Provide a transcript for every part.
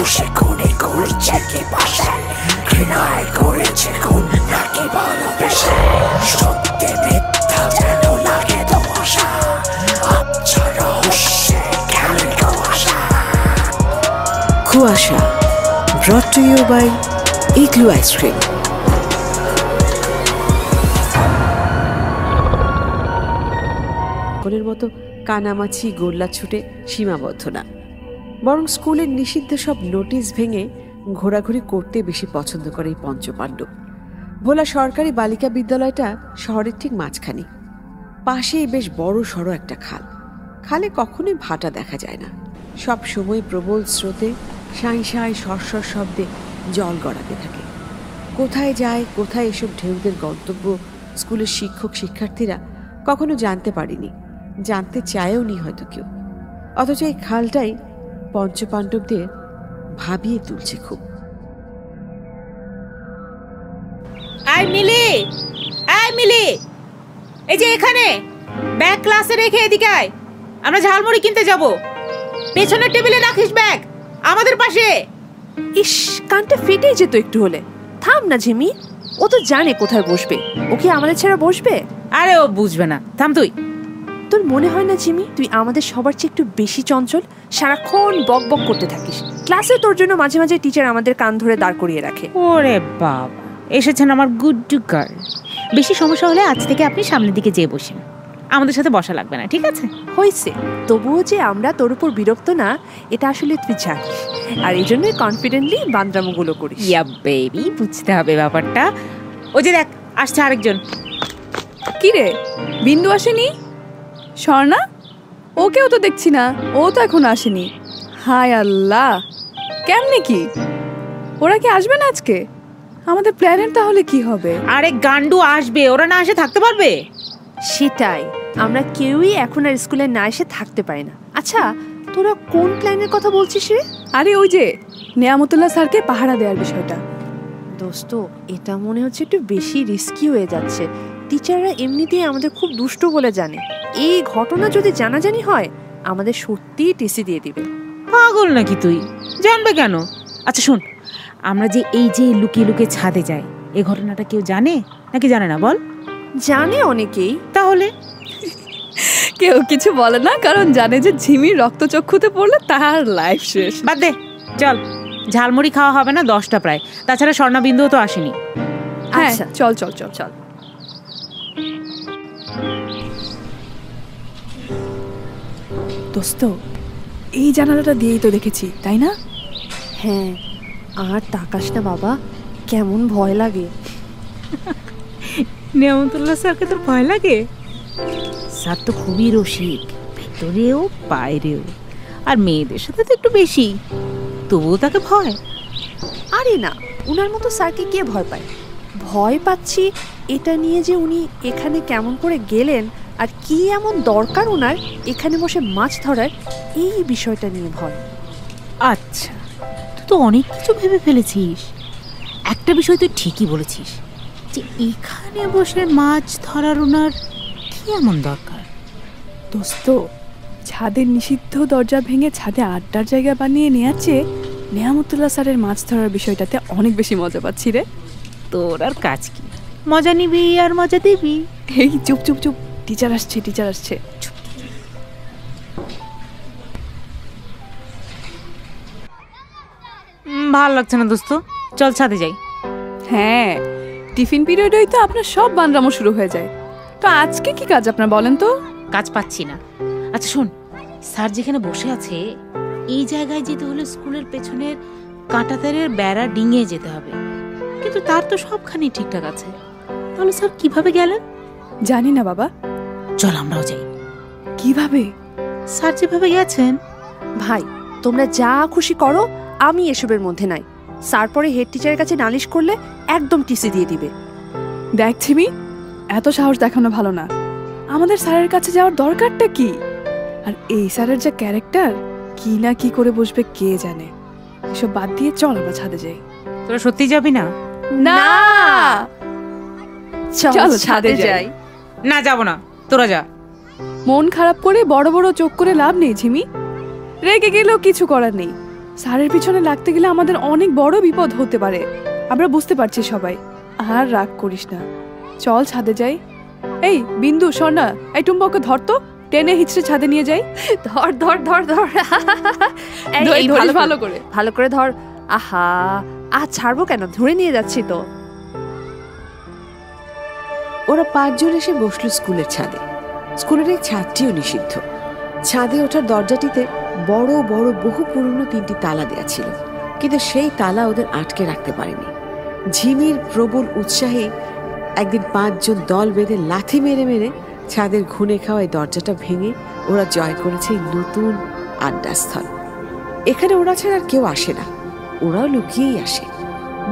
দোষে খুনে করছে কি পাশে, ঘৃণায় করেছে খুন নাকি ভালোবেসে, সত্যি মিথ্যা যেন লাগে ধোঁয়াশা, আচ্ছা রহস্যে খেলে কুয়াশা। কুয়াশা brought to you by Igloo Ice Cream. সকলের মতো কানামাছি গোল্লা ছুটে সীমাবদ্ধ না, বরং স্কুলের নিষিদ্ধ সব নোটিশ ভেঙে ঘোরাঘুরি করতে বেশি পছন্দ করে এই পঞ্চপাণ্ডব। ভোলা সরকারি বালিকা বিদ্যালয়টা শহরের ঠিক মাঝখানে, পাশেই বেশ বড় সড়ো একটা খাল। খালে কখনোই ভাটা দেখা যায় না, সব সময় প্রবল স্রোতে সাঁই সাঁই সরসর শব্দে জল গড়াতে থাকে। কোথায় যায়, কোথায় এসব ঢেউদের গন্তব্য, স্কুলের শিক্ষক শিক্ষার্থীরা কখনো জানতে পারেনি, জানতে চায়ও নি হয়তো কেউ। অথচ এই খালটাই পঞ্চপাণ্ডবদের ভাবিয়ে তুলছে খুব। মিলি, এই যে এখানে ব্যাগ ক্লাসে রেখে এদিকে আয়, আমরা ঝালমুড়ি কিনতে যাব। পেছনের টেবিলে রাখিস ব্যাগ, আমাদের পাশে। ইস, কানটা ফেটে যেত একটু হলে। থাম না ঝিমি, ও তো জানে কোথায় বসবে, ও কি আমাদের ছাড়া বসবে? আরে ও বুঝবে না, থাম তুই। তোর মনে হয় না ঝিমি তুই আমাদের সবার চেয়ে একটু বেশি চঞ্চল? সারাক্ষণ বক বক করতে থাকিস। ক্লাসে তোর জন্য মাঝে মাঝে টিচার আমাদের কান ধরে দাঁড় করিয়ে রাখে। ওরে বাবা, এসেছেন আমার গুড্ডু গার্ল। বেশি সমস্যা হলে আজ থেকে আপনি সামনের দিকে যেয়ে বসেন, আমাদের সাথে বসা লাগবে না, ঠিক আছে? হয়েছে, তবুও যে আমরা তোর উপর বিরক্ত না এটা আসলে তুই জানিস, আর এই জন্যই কনফিডেন্টলি বান্দরামোগুলো করিস। ইয়া বেবি, বুঝতে হবে ব্যাপারটা। ওই যে দেখ, আসছে আরেকজন। কি রে, বিন্দু আসেনি? স্বর্ণা, ওকেও তো দেখছি না, ও তো এখন আসেনি। হায় আল্লাহ, কেমনে কি? ওরা কি আসবে না আজকে? আমাদের প্ল্যানের তাহলে কি হবে? আরে গান্ডু আসবে, ওরা না এসে থাকতে পারবে? সেটাই, আমরা কেউই এখন আর স্কুলে না এসে থাকতে পারি না। আচ্ছা, তোরা কোন প্ল্যানের কথা বলছিস রে? আরে ওই যে নেয়ামতুল্লাহ স্যারকে পাহারা দেওয়ার বিষয়টা। দোস্ত, এটা মনে হচ্ছে একটু বেশি রিস্কি হয়ে যাচ্ছে। টিচাররা এমনিতেই আমাদের খুব দুষ্ট বলে জানে, এই ঘটনা যদি জানাজানি হয় আমাদের সত্যিই টিসি দিয়ে দিবে। পাগল নাকি তুই? জানবে কেন? আচ্ছা শোন, আমরা যে এই যে লুকিয়ে লুকিয়ে ছাদে যাই, এই ঘটনাটা কেউ জানে নাকি জানে না বল? জানে অনেকেই। তাহলে কেউ কিছু বলে না, কারণ জানে যে ঝিমির রক্তচক্ষুতে পড়লে তার লাইফ শেষ। বাদ দে, চল, ঝালমুড়ি খাওয়া হবে না, 10টা প্রায়। তাছাড়া স্বর্ণাবিন্দুও তো আসেনি। আচ্ছা চল চল চল চল। দোস্ত, এই জানালাটা দিয়েই তো দেখেছি, তাই না? হ্যাঁ, আর তাকাস না বাবা, কেমন ভয় লাগে। নেয়ামতুল্লাহ স্যারকে তোর ভয় লাগে? স্যার তো খুবই রসিক, ভেতরেও বাইরেও, আর মেয়েদের সাথে তো একটু বেশি, তবুও তাকে ভয়? আরে না, উনার মতো স্যারকে কে ভয় পায়? ভয় পাচ্ছি এটা নিয়ে যে উনি এখানে কেমন করে গেলেন, আর কি এমন দরকার ওনার এখানে বসে মাছ ধরার, এই বিষয়টা নিয়ে ভয়। আচ্ছা, তুই তো অনেক কিছু ভেবে ফেলেছিস। একটা বিষয় তুই ঠিকই বলেছিস, যে এখানে বসে মাছ ধরার ওনার কি এমন দরকার? দোস্ত, ছাদের নিষিদ্ধ দরজা ভেঙে ছাদে আড্ডার জায়গা বানিয়ে নিয়ে আছে, নেয়ামতুল্লাহ স্যারের মাছ ধরার বিষয়টাতে অনেক বেশি মজা পাচ্ছি রে। তোর আর কাজ কি? মজা নিবি আর মজা দিবি। এই চুপ চুপ চুপ, টিচার আসছে, টিচার আসছে। ভালো লাগছে না দোস্ত, চল ছাদে যাই। হ্যাঁ, টিফিন পিরিয়ডেই তো আপনার সব বান্দরামো শুরু হয়ে যায়। তো আজকে কি কাজ আপনার বলেন তো? কাজ পাচ্ছি না। আচ্ছা শোন, স্যার যেখানে বসে আছে এই জায়গায় যেতে হলে স্কুলের পেছনের কাঁটাতারের বেড়া ডিঙিয়ে যেতে হবে, কিন্তু তার তো সবখানে ঠিকঠাক আছে। তাহলে স্যার কিভাবে গেলেন? জানি না বাবা। চল আমরাও যাই। কিভাবে? স্যার যেভাবে গেছেন। ভাই, তোমরা যা খুশি করো, আমি এসবের মধ্যে নাই। স্যার পরে হেড টিচারের কাছে নালিশ করলে একদম টিসি দিয়ে দিবে। দেখ ছিমি, এত সাহস দেখানো ভালো না। আমাদের স্যারের কাছে যাওয়ার দরকারটা কি? আর এই স্যারের যা ক্যারেক্টার, কি না কি করে বসবে কে জানে। এসব বাদ দিয়ে চল আমরা ছাদে যাই। তোরা সত্যি যাবি না? না, চল ছাদে যাই। না যাব না, তোরা যা। মন খারাপ করে বড় বড় চোখ করে লাভ নেই ঝিমি, রেগে গেলেও কিছু করার নেই। স্যারের পিছনে লাগতে গেলে আমাদের অনেক বড় বিপদ হতে পারে, আমরা বুঝতে পারছি সবাই। আর রাগ করিস না, চল ছাদে যাই। এই বিন্দু, স্বর্ণা, এই টুম্পাকে ধর তো, টেনে হিচড়ে ছাদে নিয়ে যাই। ধর ধর ধর ধর ভালো করে ভালো করে ধর। আহা, আর ছাড়বো কেন, ধরে নিয়ে যাচ্ছি তো। ওরা 5 জন এসে বসলো স্কুলের ছাদে। স্কুলের এই ছাদটিও নিষিদ্ধ। ছাদে ওঠার দরজাটিতে বড় বড় বহু পুরনো 3টি তালা দেয়া ছিল, কিন্তু সেই তালা ওদের আটকে রাখতে পারেনি। ঝিমির প্রবল উৎসাহে একদিন 5 জন দল বেঁধে লাথি মেরে মেরে ছাদের ঘুনে খাওয়া এই দরজাটা ভেঙে ওরা জয় করেছে এই নতুন আড্ডাস্থল। এখানে ওরা ছাড়া আর কেউ আসে না, ওরাও লুকিয়েই আসে।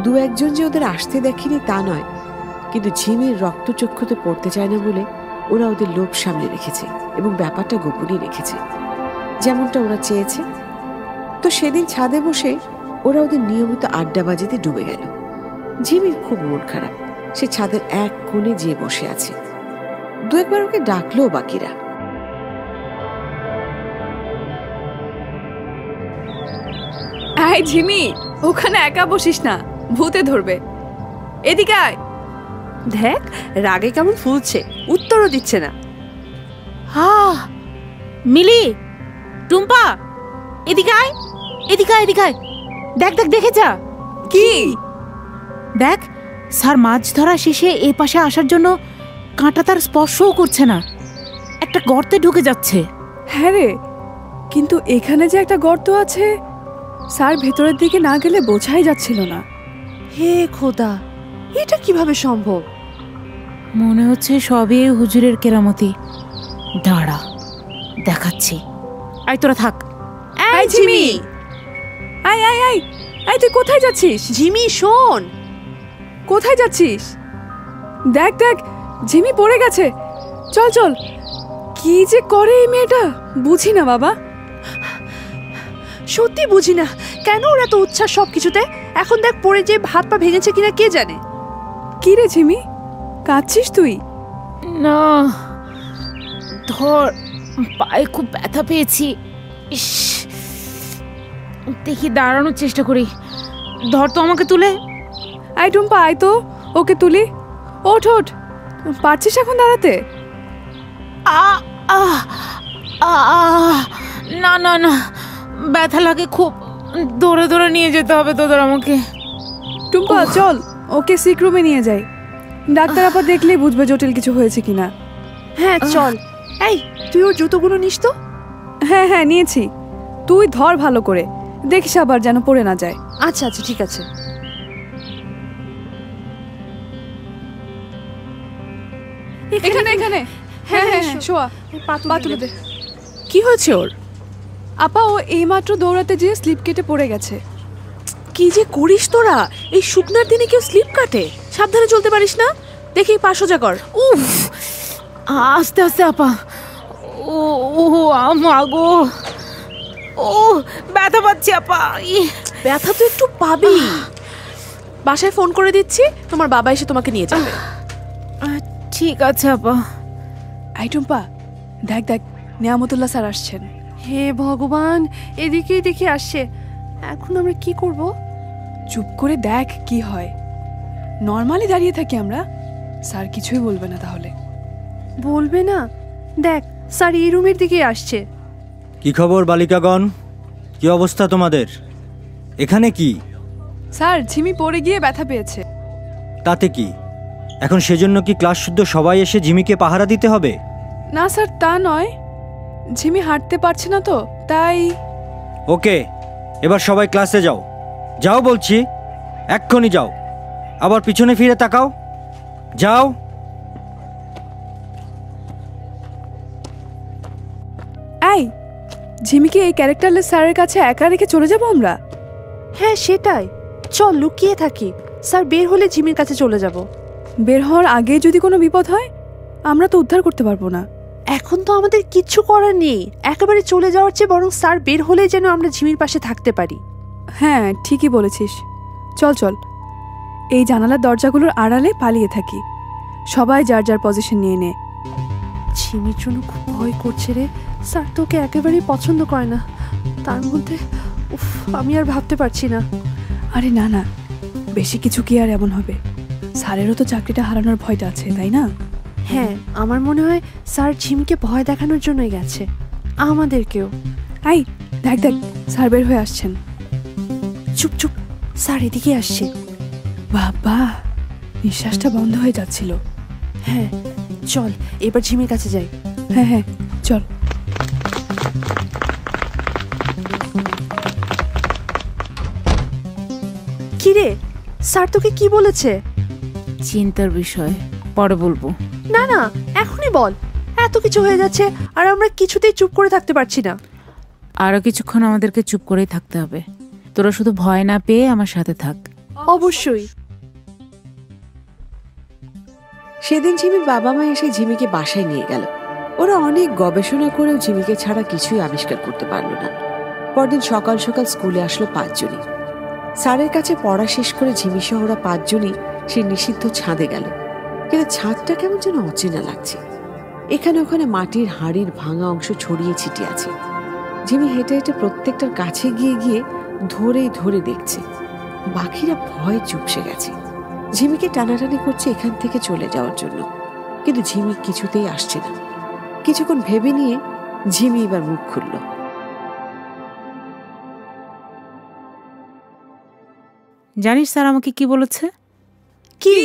2-1 জন যে ওদের আসতে দেখেনি তা নয়, কিন্তু ঝিমির রক্তচক্ষুতে পড়তে চায় না বলে ওরা ওদের লোভ সামনে রেখেছে এবং ব্যাপারটা গোপনই রেখেছে, যেমনটা ওরা চেয়েছে। তো সেদিন ছাদে বসে ওরা ওদের নিয়মিত আড্ডাবাজিতে ডুবে গেল। ঝিমির খুব মন খারাপ, সে ছাদের এক কোণে যেয়ে বসে আছে। 2-1 বার ওকে ডাকলো বাকিরা। এই ঝিমি, ওখানে একা বসিস না, ভূতে ধরবে, এদিকে আয়। দেখ রাগে কেমন ফুলছে, উত্তরও দিচ্ছে না। মিলি, টুম্পা, এদিকে আয়, এদিকে আয়, এদিকে আয়। দেখ দেখ, দেখে যা। কি? দেখ, স্যার মাছ ধরা শেষে এ পাশে আসার জন্য কাঁটা তার স্পর্শও করছে না, একটা গর্তে ঢুকে যাচ্ছে। হ্যাঁ রে, কিন্তু এখানে যে একটা গর্ত আছে, স্যার ভেতরের দিকে না গেলে বোঝাই যাচ্ছিল না। হে খোদা, এটা কিভাবে সম্ভব? মনে হচ্ছে সবই হুজুরের কেরামতি। দাঁড়া, দেখাচ্ছি। আয় তোরা থাক। এই ঝিমি, আয় আয় আয়, এই তুই কোথায় যাচ্ছিস? ঝিমি শোন। কোথায় যাচ্ছিস? দেখ দেখ, ঝিমি পড়ে গেছে, চল চল। কি যে করে এই মেয়েটা, বুঝি না বাবা, সত্যি বুঝি না কেন ওর এত উচ্ছ্বাস সবকিছুতে। এখন দেখ পড়ে যে হাত পা ভেঙেছে কিনা কে জানে। কি রে ঝিমি, কাঁদছিস তুই? না, ধর, পায়ে খুব ব্যথা পেয়েছি। ইস, দেখি দাঁড়ানোর চেষ্টা করি। ধর তো আমাকে তুলে। আয় টুম্পা, আয় তো, ওকে তুলি। ওঠ ওঠ, পারছিস এখন দাঁড়াতে? না না না, ব্যথা লাগে খুব, দৌড়ে দৌড়ে নিয়ে যেতে হবে তোদের আমাকে। টুম্পা চল, ওকে সিক রুমে নিয়ে যাই, ডাক্তার আপা দেখলেই বুঝবে জটিল কিছু হয়েছে কিনা। হ্যাঁ চল। এই তুই ওর জুতোগুলো নিস তো। হ্যাঁ হ্যাঁ নিয়েছি, তুই ধর ভালো করে, দেখিস আবার যেন পড়ে না যায়। আচ্ছা আচ্ছা ঠিক আছে। এখানে এখানে, হ্যাঁ হ্যাঁ হ্যাঁ, শোয়া, পা তুলে দে। কি হয়েছে ওর? আপা ও এইমাত্র দৌড়াতে যেয়ে স্লিপ কেটে পড়ে গেছে। কি যে করিস তোরা, এই শুকনার দিনে কেউ স্লিপ কাটে? সাবধানে চলতে পারিস না? দেখি পা সোজা কর। উফ, আস্তে আস্তে আপা। ও ও আমাগো, ও ব্যথা পাচ্ছি আপা। ব্যথা তো একটু পাবি। বাসায় ফোন করে দিচ্ছি, তোমার বাবা এসে তোমাকে নিয়ে যাবে। ঠিক আছে আপা। আই টুম্পা, দেখ দেখ, নিয়ামতুল্লাহ স্যার আসছেন। হে ভগবান, এদিকেই দেখি আসছে। এখন আমরা কি করব? চুপ করে দেখ কি হয়। নর্মালি দাঁড়িয়ে থাকি আমরা, স্যার কিছুই বলবে না। তাহলে বলবে না? দেখ স্যার এই রুমের দিকে আসছে। কি খবর বালিকাগণ, কি অবস্থা তোমাদের? এখানে কি? স্যার ঝিমি পড়ে গিয়ে ব্যথা পেয়েছে। তাতে কি? এখন সেজন্য কি ক্লাস শুদ্ধ সবাই এসে ঝিমিকে পাহারা দিতে হবে? না স্যার, তা নয়, ঝিমি হাঁটতে পারছে না তো তাই। ওকে, এবার সবাই ক্লাসে যাও। যাও বলছি, এক্ষুনি যাও। আবার পিছনে ফিরে তাকাও, যাও। এই, ঝিমিকে এই ক্যারেক্টারলেস স্যারের কাছে একা রেখে চলে যাব আমরা? হ্যাঁ সেটাই, চল লুকিয়ে থাকি। স্যার বের হলে ঝিমির কাছে চলে যাব। বের হওয়ার আগে যদি কোনো বিপদ হয়, আমরা তো উদ্ধার করতে পারবো না। এখন তো আমাদের কিচ্ছু করার নেই, একেবারে চলে যাওয়ার চেয়ে বরং স্যার বের হলে যেন আমরা ঝিমির পাশে থাকতে পারি। হ্যাঁ ঠিকই বলেছিস, চল চল, এই জানালার দরজাগুলোর আড়ালে পালিয়ে থাকি। সবাই যার যার পজিশন নিয়ে নে। ঝিমির জন্য খুব ভয় করছে রে। স্যার তোকে একেবারেই পছন্দ করে না, তার মধ্যে ও উফ, আমি আর ভাবতে পারছি না। আরে না না, বেশি কিছু কি আর এমন হবে? স্যারেরও তো চাকরিটা হারানোর ভয়টা আছে, তাই না? হ্যাঁ, আমার মনে হয় স্যার ঝিমকে ভয় দেখানোর জন্যই গেছে, আমাদেরকেও। আই দেখ দেখ, স্যার বের হয়ে আসছেন। চুপ চুপ, স্যার এদিকে আসছে। বাবা, নিঃশ্বাসটা বন্ধ হয়ে যাচ্ছিল। হ্যাঁ চল এবার ঝিমের কাছে যাই। হ্যাঁ হ্যাঁ চল। কি রে, স্যার তোকে কি বলেছে? চিন্তার বিষয়, পরে বলবো। না না, এখনই বল। এত কিছু হয়ে যাচ্ছে আর আমরা কিছুতেই চুপ করে থাকতে পারছি না। আরো কিছুক্ষণ আমাদেরকে চুপ করেই থাকতে হবে। তোরা শুধু ভয় না পেয়ে আমার সাথে থাক। অবশ্যই। সেদিন ঝিমির বাবা মা এসে ঝিমিকে বাসায় নিয়ে গেল। ওরা অনেক গবেষণা করেও ঝিমিকে ছাড়া কিছুই আবিষ্কার করতে পারলো না। পরদিন সকাল সকাল স্কুলে আসলো 5 জনই। স্যারের কাছে পড়া শেষ করে ঝিমি সহ ওরা 5 জনই সেই নিষিদ্ধ ছাদে গেল। কিন্তু ছাদটা কেমন যেন অচেনা লাগছে। এখানে ওখানে মাটির হাড়ির ভাঙা অংশ ছড়িয়ে ছিটিয়ে আছে। ঝিমি হেঁটে হেঁটে প্রত্যেকটার কাছে গিয়ে গিয়ে ধরে ধরে দেখছে। বাকিরা ভয়ে চুপসে গেছে। ঝিমিকে টানাটানি করছে এখান থেকে চলে যাওয়ার জন্য, কিন্তু ঝিমি কিছুতেই আসছে না। কিছুক্ষণ ভেবে নিয়ে ঝিমি এবার মুখ খুলল। জানিস স্যার আমাকে কি বলেছে? কি?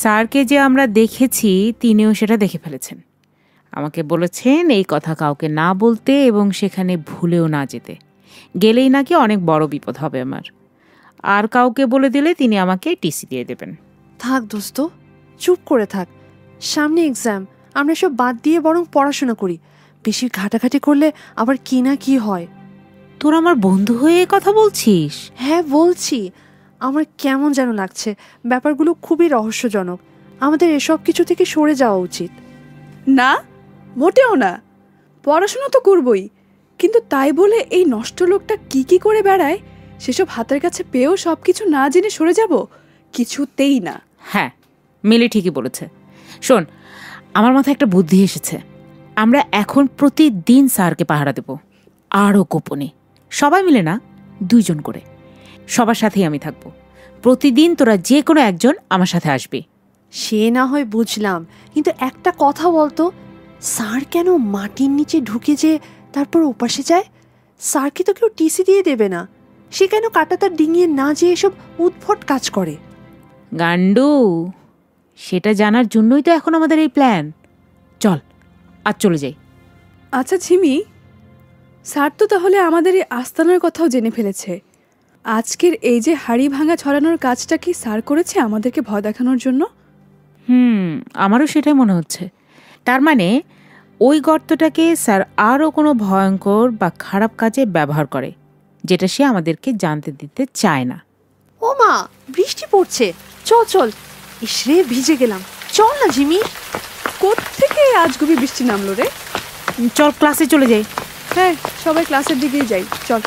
স্যারকে যে আমরা দেখেছি তিনিও সেটা দেখে ফেলেছেন। আমাকে বলেছেন এই কথা কাউকে না বলতে এবং সেখানে ভুলেও না যেতে। গেলেই নাকি অনেক বড় বিপদ হবে আমার। আর কাউকে বলে দিলে তিনি আমাকে টিসি দিয়ে দেবেন। থাক দোস্ত, চুপ করে থাক। সামনে এক্সাম, আমরা সব বাদ দিয়ে বরং পড়াশোনা করি। বেশি ঘাটাঘাটি করলে আবার কি না কি হয়। তোর আমার বন্ধু হয়ে কথা বলছিস? হ্যাঁ বলছি, আমার কেমন যেন লাগছে। ব্যাপারগুলো খুবই রহস্যজনক। আমাদের এসব কিছু থেকে সরে যাওয়া উচিত। না, মোটেও না। পড়াশোনা তো করবই, কিন্তু তাই বলে এই নষ্ট লোকটা কি কি করে বেড়ায় সেসব হাতের কাছে পেয়েও সব কিছু না জেনে সরে যাব? কিছুতেই না। হ্যাঁ, মিলি ঠিকই বলেছে। শোন, আমার মাথায় একটা বুদ্ধি এসেছে। আমরা এখন প্রতিদিন স্যারকে পাহারা দেব, আরও গোপনে। সবাই মিলে না, 2 জন করে। সবার সাথেই আমি থাকবো। প্রতিদিন তোরা যে কোনো একজন আমার সাথে আসবি। সে না হয় বুঝলাম, কিন্তু একটা কথা বলতো, স্যার কেন মাটির নিচে ঢুকে যে তারপর ওপাশে যায়? স্যারকে তো কেউ টিসি দিয়ে দেবে না। সে কেন কাঁটাতার ডিঙিয়ে না যেয়ে এসব উদ্ভট কাজ করে? গান্ডু, সেটা জানার জন্যই তো এখন আমাদের এই প্ল্যান। চল আজ চলে যাই। আচ্ছা ঝিমি, স্যার তো তাহলে আমাদের এই আস্তানার কথাও জেনে ফেলেছে। আজকের এই যে হাড়ি ভাঙা ছড়ানোর কাজটা কি স্যার করেছে আমাদেরকে ভয় দেখানোর জন্য? আমারও সেটাই মনে হচ্ছে। তার মানে ওই গর্তটাকে স্যার আরও কোনো ভয়ঙ্কর বা খারাপ কাজে ব্যবহার করে, যেটা সে আমাদেরকে জানতে দিতে চায় না। ও মা, বৃষ্টি পড়ছে। চল চল। ইসরে, ভিজে গেলাম। চল না জিমি। কোত্থেকে আজগুবি বৃষ্টি নামলো রে? চল ক্লাসে চলে যাই। হ্যাঁ, সবাই ক্লাসের দিকেই যাই, চল।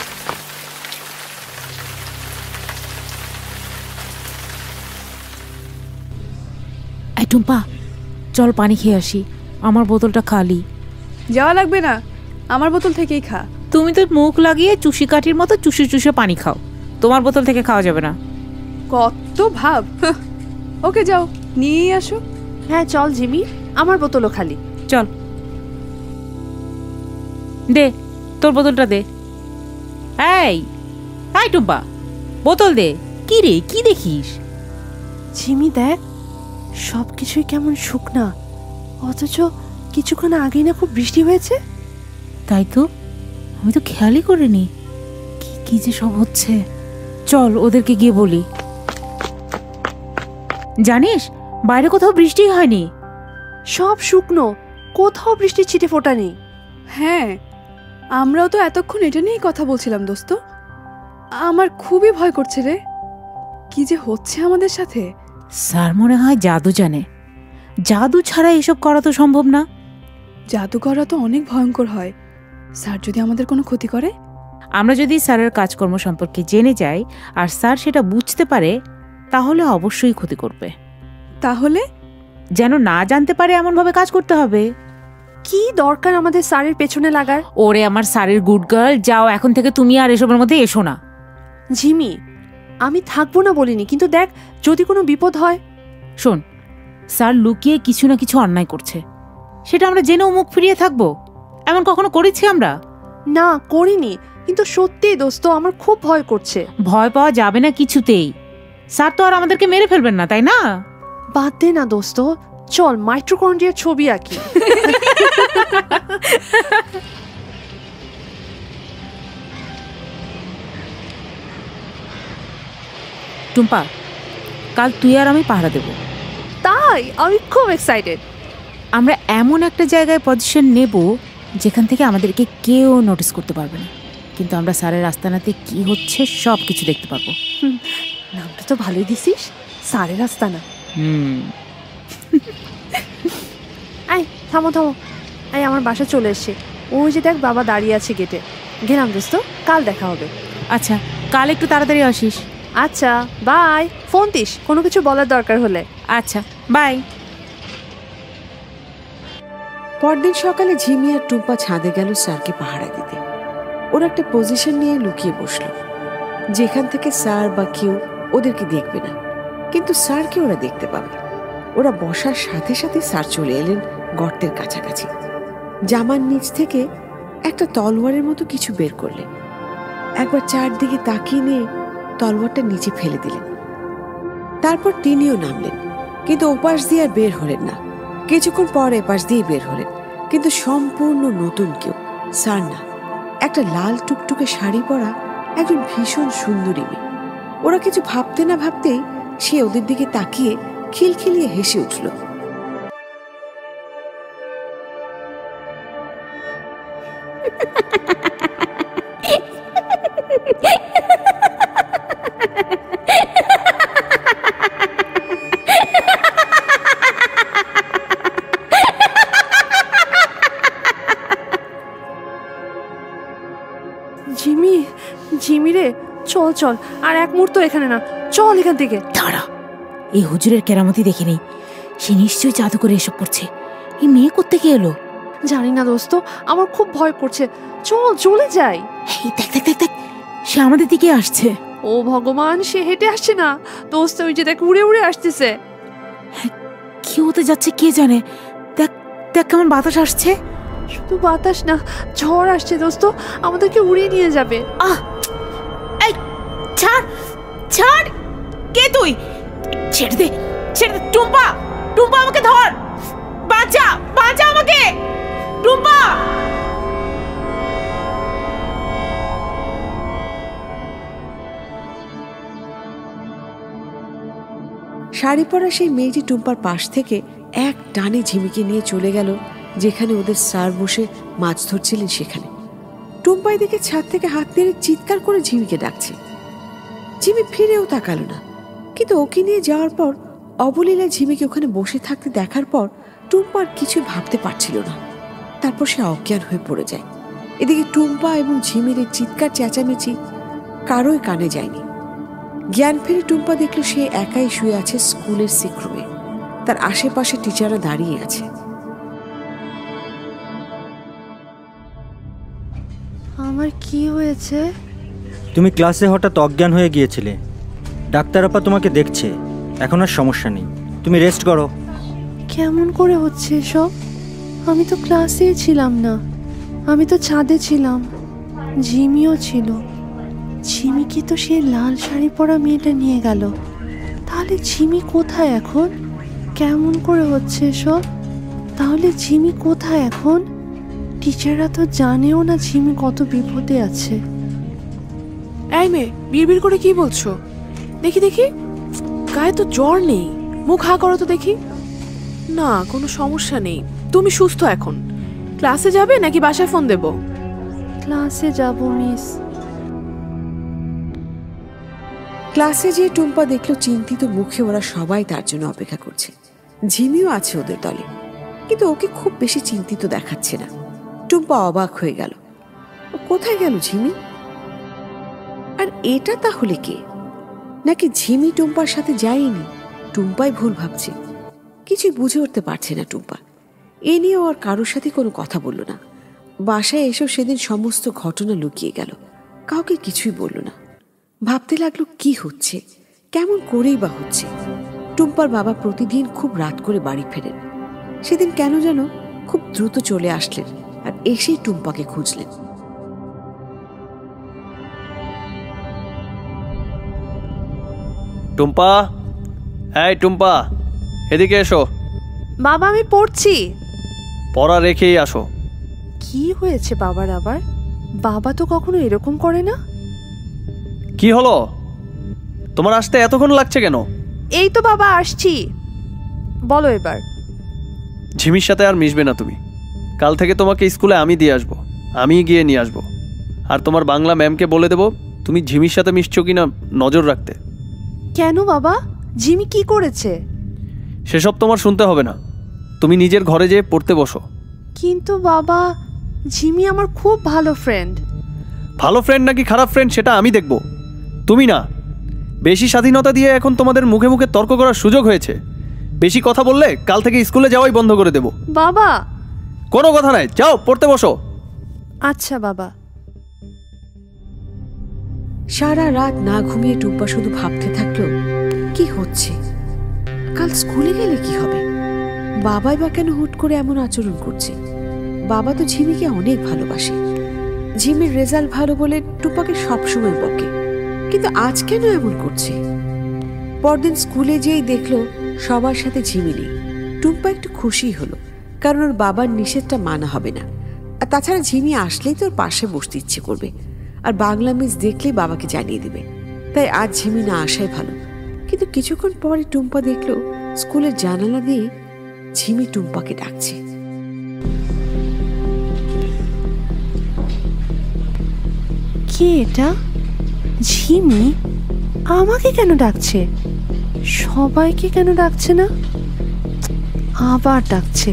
এই টুম্পা, চল পানি খেয়ে আসি। আমার বোতলটা খালি। যাওয়া লাগবে না, আমার বোতল থেকেই খা। তুমি তো মুখ লাগিয়ে চুষি কাঠির মতো চুষে চুষে পানি খাও। তোমার বোতল থেকে খাওয়া যাবে না। কত ভাব। ওকে যাও, নিয়ে আসো। হ্যাঁ চল জিমি, আমার বোতলও খালি। চল দে, তোর বোতলটা দে। এই এই টুম্পা, বোতল দে। কি রে, কি দেখিস? জিমি দেখ, সব কিছুই কেমন শুকনা, অথচ কিছুক্ষণ আগেই না খুব বৃষ্টি হয়েছে। তাই তো, আমি তো খেয়ালই করিনি। কি কি যে সব হচ্ছে। চল ওদেরকে গিয়ে বলি। জানিস, বাইরে কোথাও বৃষ্টি হয়নি। সব শুকনো, কোথাও বৃষ্টির ছিটে ফোটা নেই। হ্যাঁ, আমরাও তো এতক্ষণ এটা নিয়েই কথা বলছিলাম দোস্ত। আমার খুবই ভয় করছে রে। কি যে হচ্ছে আমাদের সাথে। স্যার মনে হয় জাদু জানে। জাদু ছাড়া এসব করা তো সম্ভব না। জাদু করা তো অনেক ভয়ঙ্কর হয়। স্যার যদি আমাদের কোনো ক্ষতি করে? আমরা যদি স্যারের কাজকর্ম সম্পর্কে জেনে যাই আর স্যার সেটা বুঝতে পারে, তাহলে অবশ্যই ক্ষতি করবে। তাহলে? যেন না জানতে পারে এমনভাবে কাজ করতে হবে। কি দরকার আমাদের স্যারের পেছনে লাগার? ওরে আমার স্যারের গুড গার্ল, যাও এখন থেকে তুমি আর এসবের মধ্যে এসো না। ঝিমি, আমি থাকবো না বলিনি, কিন্তু দেখ যদি কোনো বিপদ হয়। শোন, স্যার লুকিয়ে কিছু না কিছু অন্যায় করছে, সেটা আমরা জেনেও মুখ ফিরিয়ে থাকবো? এমন কখনো করেছি আমরা? না, করিনি, কিন্তু সত্যিই দোস্ত আমার খুব ভয় করছে। ভয় পাওয়া যাবে না কিছুতেই। স্যার তো আর আমাদেরকে মেরে ফেলবেন না, তাই না? বাদ দে না দোস্ত, চল মাইটোকন্ড্রিয়ার ছবি আঁকি। টুম্পা, কাল তুই আর আমি পাহারা দেব। তাই? আমি খুব এক্সাইটেড। আমরা এমন একটা জায়গায় পজিশন নেব যেখান থেকে আমাদেরকে কেউ নোটিস করতে পারবে না, কিন্তু আমরা স্যারের আস্তানাতে কি হচ্ছে সব কিছু দেখতে পারবো। নামটা তো ভালোই দিছিস, স্যারের আস্তানা। আয় থামো থামো, আয় আমার বাসা চলে এসছে। ওই যে দেখ বাবা দাঁড়িয়ে আছে গেটে। গেলাম দোস্ত, কাল দেখা হবে। আচ্ছা, কাল একটু তাড়াতাড়ি আসিস। আচ্ছা বাই, ফোন দিস কোনো কিছু বলার দরকার হলে। আচ্ছা বাই। পরদিন সকালে ঝিমি আর টুম্পা ছাদে গেল স্যারকে পাহারা দিতে। ওরা একটা পজিশন নিয়ে লুকিয়ে বসলো, যেখান থেকে স্যার বা কেউ ওদেরকে দেখবে না, কিন্তু স্যারকে ওরা দেখতে পাবে। ওরা বসার সাথে সাথে স্যার চলে এলেন গর্তের কাছাকাছি। জামার নিচ থেকে একটা তলোয়ারের মতো কিছু বের করলেন। একবার চারদিকে তাকিয়ে নিয়ে তলোয়ারটা নিচে ফেলে দিলেন। তারপর তিনিও নামলেন, কিন্তু ওপাশ দিয়ে আর বের হলেন না। কিছুক্ষণ পর এপাশ দিয়ে বের হলেন, কিন্তু সম্পূর্ণ নতুন কেউ, স্যার না, একটা লাল টুকটুকে শাড়ি পরা একজন ভীষণ সুন্দরী মেয়ে। ওরা কিছু ভাবতে না ভাবতেই সে ওদের দিকে তাকিয়ে খিলখিলিয়ে হেসে উঠল। ঝিমি, ঝিমি রে, চল চল, আর এক মুহূর্ত এখানে না, চল এখান থেকে। দাঁড়া, এই হুজুরের কেরামতি দেখে নেই, সে নিশ্চয়ই জাদু করে এসব করছে। এই মেয়ে কোত্থেকে এলো? জানি না দোস্ত, আমার খুব ভয় করছে, চল চলে যাই। এই দেখ দেখ দেখ দেখ, সে আমাদের দিকে আসছে। ও ভগবান, সে হেঁটে আসছে না দোস্ত, ওই যে দেখ উড়ে উড়ে আসতেছে। কি হতে যাচ্ছে কে জানে। দেখ দেখ কেমন বাতাস আসছে। শুধু বাতাস না, ঝড় আসছে দোস্ত, আমাদেরকে উড়িয়ে নিয়ে যাবে। আহ, এই ছাড় ছাড়, কে তুই? ছেড়ে দে ছেড়ে দে। টুম্পা, টুম্পা আমাকে ধর, বাঁচা বাঁচা আমাকে, টুম্পা। শাড়ি পরা সেই মেয়েটি টুম্পার পাশ থেকে এক টানে ঝিমিকে নিয়ে চলে গেল যেখানে ওদের স্যার বসে মাছ ধরছিলেন সেখানে। টুম্পা এদিকে ছাদ থেকে হাত নেড়ে চিৎকার করে ঝিমিকে ডাকছে। ঝিমি ফিরেও তাকালো না, কিন্তু ওকে নিয়ে যাওয়ার পর অবলীলা ঝিমিকে ওখানে বসে থাকতে দেখার পর টুম্পার কিছু ভাবতে পারছিল না। তারপর সে অজ্ঞান হয়ে পড়ে যায়। এদিকে টুম্পা এবং ঝিমির চিৎকার চেঁচামেচি কারোই কানে যায়নি। জ্ঞান ফিরে টুম্পা দেখলো সে একাই শুয়ে আছে স্কুলের সিকরুমে। তার আশেপাশে টিচাররা দাঁড়িয়ে আছে। আমার কি হয়েছে? তুমি ক্লাসে হঠাৎ অজ্ঞান হয়ে গিয়েছিলে। ডাক্তার আপা তোমাকে দেখছে, এখন আর সমস্যা নেই, তুমি রেস্ট করো। কেমন করে হচ্ছে এসব? আমি তো ক্লাসেই ছিলাম না, আমি তো ছাদে ছিলাম, ঝিমিও ছিল। ঝিমিকে তো সেই লাল শাড়ি পরা মেয়েটা নিয়ে গেল, তাহলে ঝিমি কোথায় এখন? কেমন করে হচ্ছে এসব? তাহলে ঝিমি কোথায় এখন? টিচাররা তো জানেও না ঝিমি কত বিপদে আছে। এই মেয়ে, বিড়বিড় করে কি বলছো? দেখি দেখি, গায়ে তো জ্বর নেই, মুখ হা করো তো দেখি। না, কোনো সমস্যা নেই, তুমি সুস্থ এখন। ক্লাসে যাবে নাকি বাসায় ফোন দেব? ক্লাসে যাব মিস। ক্লাসে যেয়ে টুম্পা দেখলো চিন্তিত মুখে ওরা সবাই তার জন্য অপেক্ষা করছে। ঝিমিও আছে ওদের দলে, কিন্তু ওকে খুব বেশি চিন্তিত দেখাচ্ছে না। টুম্পা অবাক হয়ে গেল, কোথায় গেল ঝিমি? আর এটা তাহলে কে? নাকি ঝিমি টুম্পার সাথে যায়নি? টুম্পাই ভুল ভাবছে। কিছুই বুঝে উঠতে পারছে না টুম্পা। এ নিয়ে ও আর কারোর সাথে কোনো কথা বলল না। বাসায় এসেও সেদিন সমস্ত ঘটনা লুকিয়ে গেল, কাউকে কিছুই বলল না। ভাবতে লাগলো কি হচ্ছে, কেমন করেই বা হচ্ছে। টুম্পার বাবা প্রতিদিন খুব রাত করে বাড়ি ফেরেন। সেদিন কেন যেন খুব দ্রুত চলে আসলেন আর এসেই টুম্পাকে খুঁজলেন। টুম্পা, এই টুম্পা, এদিকে এসো। বাবা আমি পড়ছি। পড়া রেখেই আসো। কি হয়েছে বাবার আবার? বাবা তো কখনো এরকম করে না। কি হলো তোমার, আসতে এতক্ষণ লাগছে কেন? এই তো বাবা আসছি, বলো এবার। ঝিমির সাথে আর মিশবে না তুমি। কাল থেকে তোমাকে স্কুলে আমি দিয়ে আসবো, আমি গিয়ে নিয়ে আসবো। আর তোমার বাংলা ম্যামকে বলে দেবো তুমি ঝিমির সাথে মিশছো কিনা নজর রাখতে। কেন বাবা, জিমি কি করেছে? সেসব তোমার শুনতে হবে না, তুমি নিজের ঘরে যেয়ে পড়তে বসো। কিন্তু বাবা, জিমি আমার খুব ভালো ফ্রেন্ড। ভালো ফ্রেন্ড নাকি খারাপ ফ্রেন্ড সেটা আমি দেখব, তুমি না। বেশি স্বাধীনতা দিয়ে এখন তোমাদের মুখে মুখে তর্ক করার সুযোগ হয়েছে। বেশি কথা বললে কাল থেকে স্কুলে যাওয়াই বন্ধ করে দেব। বাবা, কোনো কথা নাই, যাও পড়তে বসো। আচ্ছা বাবা। সারা রাত না ঘুমিয়ে টুম্পা শুধু ভাবতে থাকলো কি হচ্ছে, কাল স্কুলে গেলে কি হবে। বাবাই বা কেন হুট করে এমন আচরণ করছে? বাবা তো ঝিমিকে অনেক ভালোবাসে। ঝিমির রেজাল্ট ভালো বলে টুম্পাকে সবসময় বকে, কিন্তু আজ কেন এমন করছে? পরদিন স্কুলে যেই দেখলো সবার সাথে ঝিমি নেই। টুম্পা একটু খুশি হলো, কারণ ওর বাবার নিষেধটা মানা হবে না। আর তাছাড়া ঝিমি আসলেই তোর পাশে বসতে ইচ্ছে করবে, আর বাংলা মিস দেখলেই বাবাকে জানিয়ে দেবে। তাই আজ ঝিমি না আসাই ভালো। কিন্তু কিছুক্ষণ পরে টুম্পা দেখলো স্কুলের জানালা দিয়ে ঝিমি টুম্পাকে ডাকছে। কে এটা? ঝিমি আমাকে কেন ডাকছে? সবাইকে কেন ডাকছে না? আবার ডাকছে,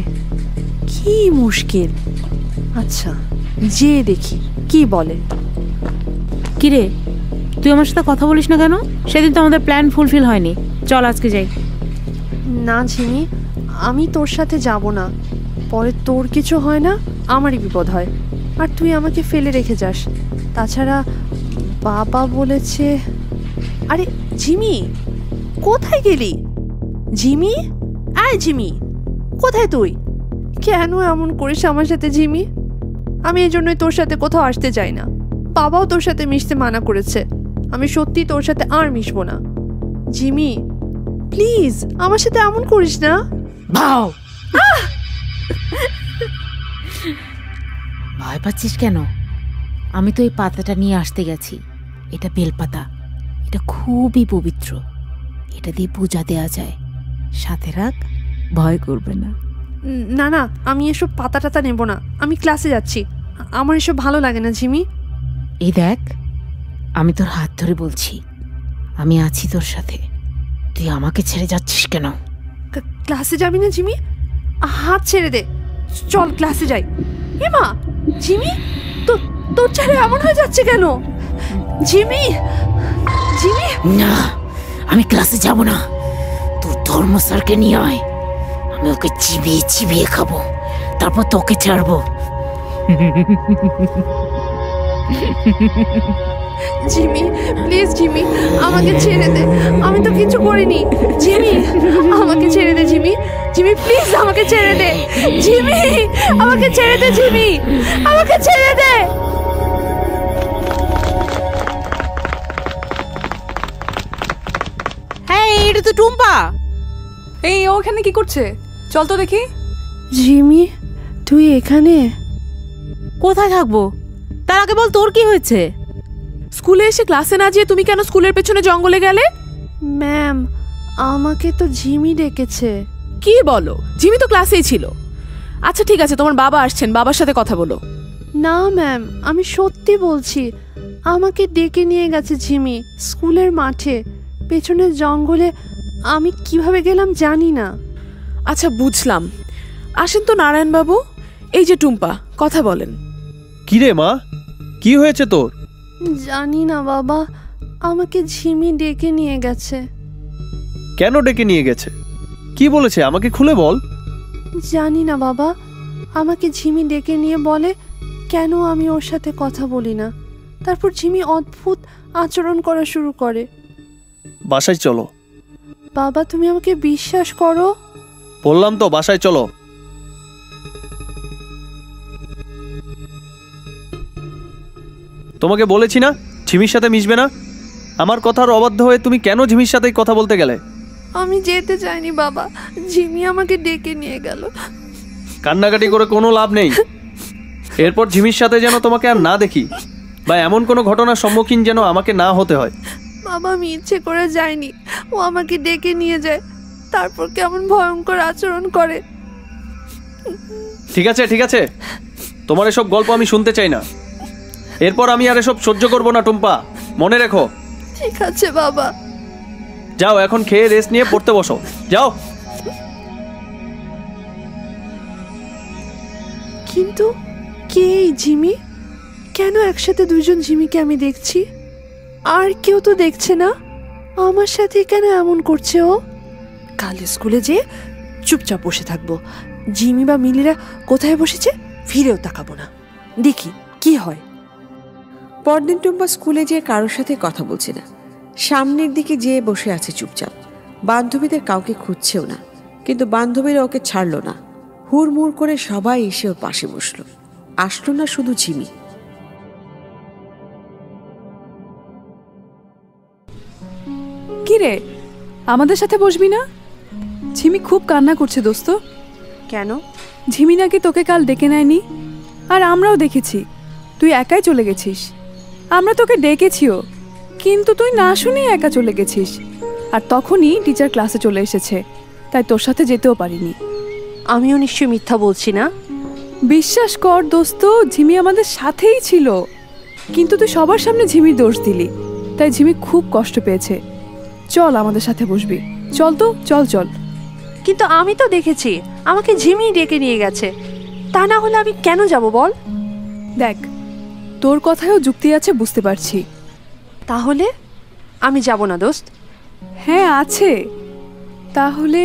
কি মুশকিল। আচ্ছা, যে দেখি কি বলে। কিরে, তুই আমার সাথে কথা বলিস না কেন? সেদিন তো আমাদের প্ল্যান ফুলফিল হয়নি। চল আজকে যাই। না ঝিমি, আমি তোর সাথে যাব না। পরে তোর কিছু হয় না, আমারই বিপদ হয়, আর তুই আমাকে ফেলে রেখে যাস। তাছাড়া বাবা বলেছে। আরে জিমি, কোথায় গেলি? জিমি, আয় জিমি, কোথায় তুই? কেন এমন করিস আমার সাথে জিমি? আমি এই জন্যই তোর সাথে কোথাও আসতে চাই না। বাবাও তোর সাথে মিশতে মানা করেছে। আমি সত্যি তোর সাথে আর মিশবো না। জিমি প্লিজ, আমার সাথে এমন করিস না। ভাও, ভয় পাচ্ছিস কেন? আমি তো এই পাতাটা নিয়ে আসতে গেছি। এটা বেলপাতা, এটা খুবই পবিত্র। এটা দিয়ে পূজা দেওয়া যায়। সাথে রাখ, ভয় করবে না। না না, আমি এসব পাতা টাতা নেব না। আমি ক্লাসে যাচ্ছি, আমার এসব ভালো লাগে না জিমি। এই দেখ, আমি তোর হাত ধরে বলছি, আমি আছি তোর সাথে। তুই আমাকে ছেড়ে যাচ্ছিস কেন? ক্লাসে যাবি না জিমি? হাত ছেড়ে দে, চল ক্লাসে যাই। এমা, জিমি তোর ছেড়ে এমন হয়ে যাচ্ছে কেন? জিমি, জিমি না, আমি ক্লাসে যাব না। তোর ধর্ম স্যারকে নিয়ে আয়, আমি ওকে চিবিয়ে চিবিয়ে খাবো, তারপর তোকে ছাড়বো। জিমি প্লিজ, জিমি আমাকে ছেড়ে দে, আমি তো কিছু করিনি। জিমি আমাকে ছেড়ে দে, জিমি, জিমি প্লিজ আমাকে ছেড়ে দে। জিমি আমাকে ছেড়ে দে, জিমি আমাকে ছেড়ে দে। হ্যাঁ, এটা তো টুম্পা। এই ওখানে কি করছে? চল তো দেখি। জিমি তুই এখানে? কোথায় থাকবো? তার আগে বল, তোর কি হয়েছে? স্কুলে এসে ক্লাসে না যেয়ে তুমি কেন স্কুলের পেছনে জঙ্গলে গেলে? ম্যাম, আমাকে তো ঝিমি ডেকেছে। কি বলো? জিমি তো ক্লাসেই ছিল। আচ্ছা ঠিক আছে, তোমার বাবা আসছেন, বাবার সাথে কথা বলো। না ম্যাম, আমি সত্যি বলছি, আমাকে ডেকে নিয়ে গেছে ঝিমি স্কুলের মাঠে, পেছনের জঙ্গলে। আমি কিভাবে গেলাম জানি না। আচ্ছা বুঝলাম, আসেন তো নারায়ণ বাবু। এই যে টুম্পা, কথা বলেন। কি রে মা, কি হয়েছে তোর? জানি না বাবা, আমাকে ঝিমি ডেকে নিয়ে গেছে। কেন ডেকে নিয়ে গেছে? কি বলেছে আমাকে খুলে বল। জানি না বাবা, আমাকে ঝিমি ডেকে নিয়ে বলে কেন আমি ওর সাথে কথা বলি না। তারপর ঝিমি অদ্ভুত আচরণ করা শুরু করে। বাসায় চলো। বাবা তুমি আমাকে বিশ্বাস করো। বললাম তো বাসায় চলো। তোমাকে বলেছি না ঝিমির সাথে মিশবে না। আমার কথার অবাধ্য হয়ে তুমি কেন ঝিমির সাথে কথা বলতে গেলে? আমি যেতে চাইনি বাবা, ঝিমি আমাকে ডেকে নিয়ে গেল। কান্নাকাটি করে কোনো লাভ নেই। এরপর ঝিমির সাথে যেন তোমাকে আর না দেখি, বা এমন কোনো ঘটনার সম্মুখীন যেন আমাকে না হতে হয়। বাবা আমি ইচ্ছে করে যাইনি, ও আমাকে ডেকে নিয়ে যায়, তারপর কেমন ভয়ঙ্কর আচরণ করে। ঠিক আছে ঠিক আছে, তোমার এসব গল্প আমি শুনতে চাই না। এরপর আমি আর এসব সহ্য করবো না টুম্পা, মনে রেখো। ঠিক আছে বাবা। যাও এখন খেয়ে রেস্ট নিয়ে পড়তে বসো, যাও। কিন্তু কে এই ঝিমি? কেন একসাথে দুইজন ঝিমিকে আমি দেখছি? আর কেউ তো দেখছে না। আমার সাথে কেন এমন করছে ও? কাল স্কুলে যে চুপচাপ বসে থাকবো। ঝিমি বা মিলিরা কোথায় বসেছে ফিরেও তাকাবো না, দেখি কি হয়। পরদিন টুম্পা স্কুলে যেয়ে কারোর সাথে কথা বলছে না, সামনের দিকে যেয়ে বসে আছে চুপচাপ। বান্ধবীদের কাউকে খুঁজছেও না, কিন্তু বান্ধবীরা ওকে ছাড়লো না। হুড়মুড় করে সবাই এসে ওর পাশে বসলো। আসলো না শুধু ঝিমি। কি রে, আমাদের সাথে বসবি না? ঝিমি খুব কান্না করছে দোস্ত। কেন? ঝিমি নাকি তোকে কাল ডেকে নেয়নি, আর আমরাও দেখেছি তুই একাই চলে গেছিস। আমরা তোকে ডেকেছিও, কিন্তু তুই না শুনে একা চলে গেছিস। আর তখনই টিচার ক্লাসে চলে এসেছে, তাই তোর সাথে যেতেও পারিনি। আমিও নিশ্চয়ই মিথ্যা বলছি না? বিশ্বাস কর দোস্ত, ঝিমি আমাদের সাথেই ছিল, কিন্তু তুই সবার সামনে ঝিমির দোষ দিলি, তাই ঝিমি খুব কষ্ট পেয়েছে। চল আমাদের সাথে বসবি, চল তো, চল চল। কিন্তু আমি তো দেখেছি আমাকে ঝিমি ডেকে নিয়ে গেছে, তা না হলে আমি কেন যাব বল? দেখ, তোর কথায়ও যুক্তি আছে বুঝতে পারছি। তাহলে আমি যাব না দোস্ত। হ্যাঁ আছে। তাহলে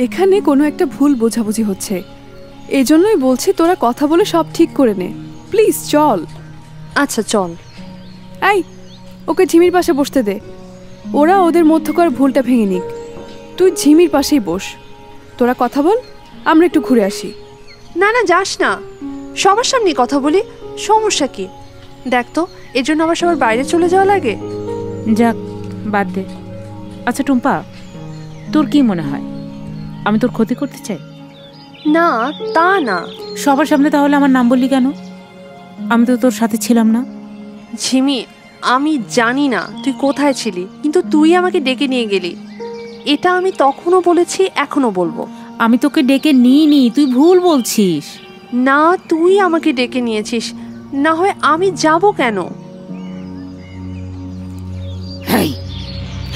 এখানে কোনো একটা ভুল বোঝাবুঝি হচ্ছে, এজন্যই বলছি তোরা কথা বলে সব ঠিক করে নে, প্লিজ চল। আচ্ছা চল। এই, ওকে ঝিমির পাশে বসতে দে, ওরা ওদের মধ্যকার ভুলটা ভেঙে নিক। তুই ঝিমির পাশেই বস, তোরা কথা বল, আমরা একটু ঘুরে আসি। না না যাস না, সবার সামনে কথা বলি, সমস্যা কি? দেখ তো, এর জন্য আবার সবার বাইরে চলে যাওয়া লাগে। যাক, বাদ দে। আচ্ছা টুম্পা, তোর কি মনে হয় আমি তোর ক্ষতি করতে চাই? না তা না। সবার সামনে তাহলে আমার নাম বললি কেন? আমি তো তোর সাথে ছিলাম না। ঝিমি, আমি জানি না তুই কোথায় ছিলি, কিন্তু তুই আমাকে ডেকে নিয়ে গেলি। এটা আমি তখনও বলেছি, এখনো বলবো। আমি তোকে ডেকে নিইনি, তুই ভুল বলছিস। না, তুই আমাকে ডেকে নিয়েছিস, না হয় আমি যাব কেন? হেই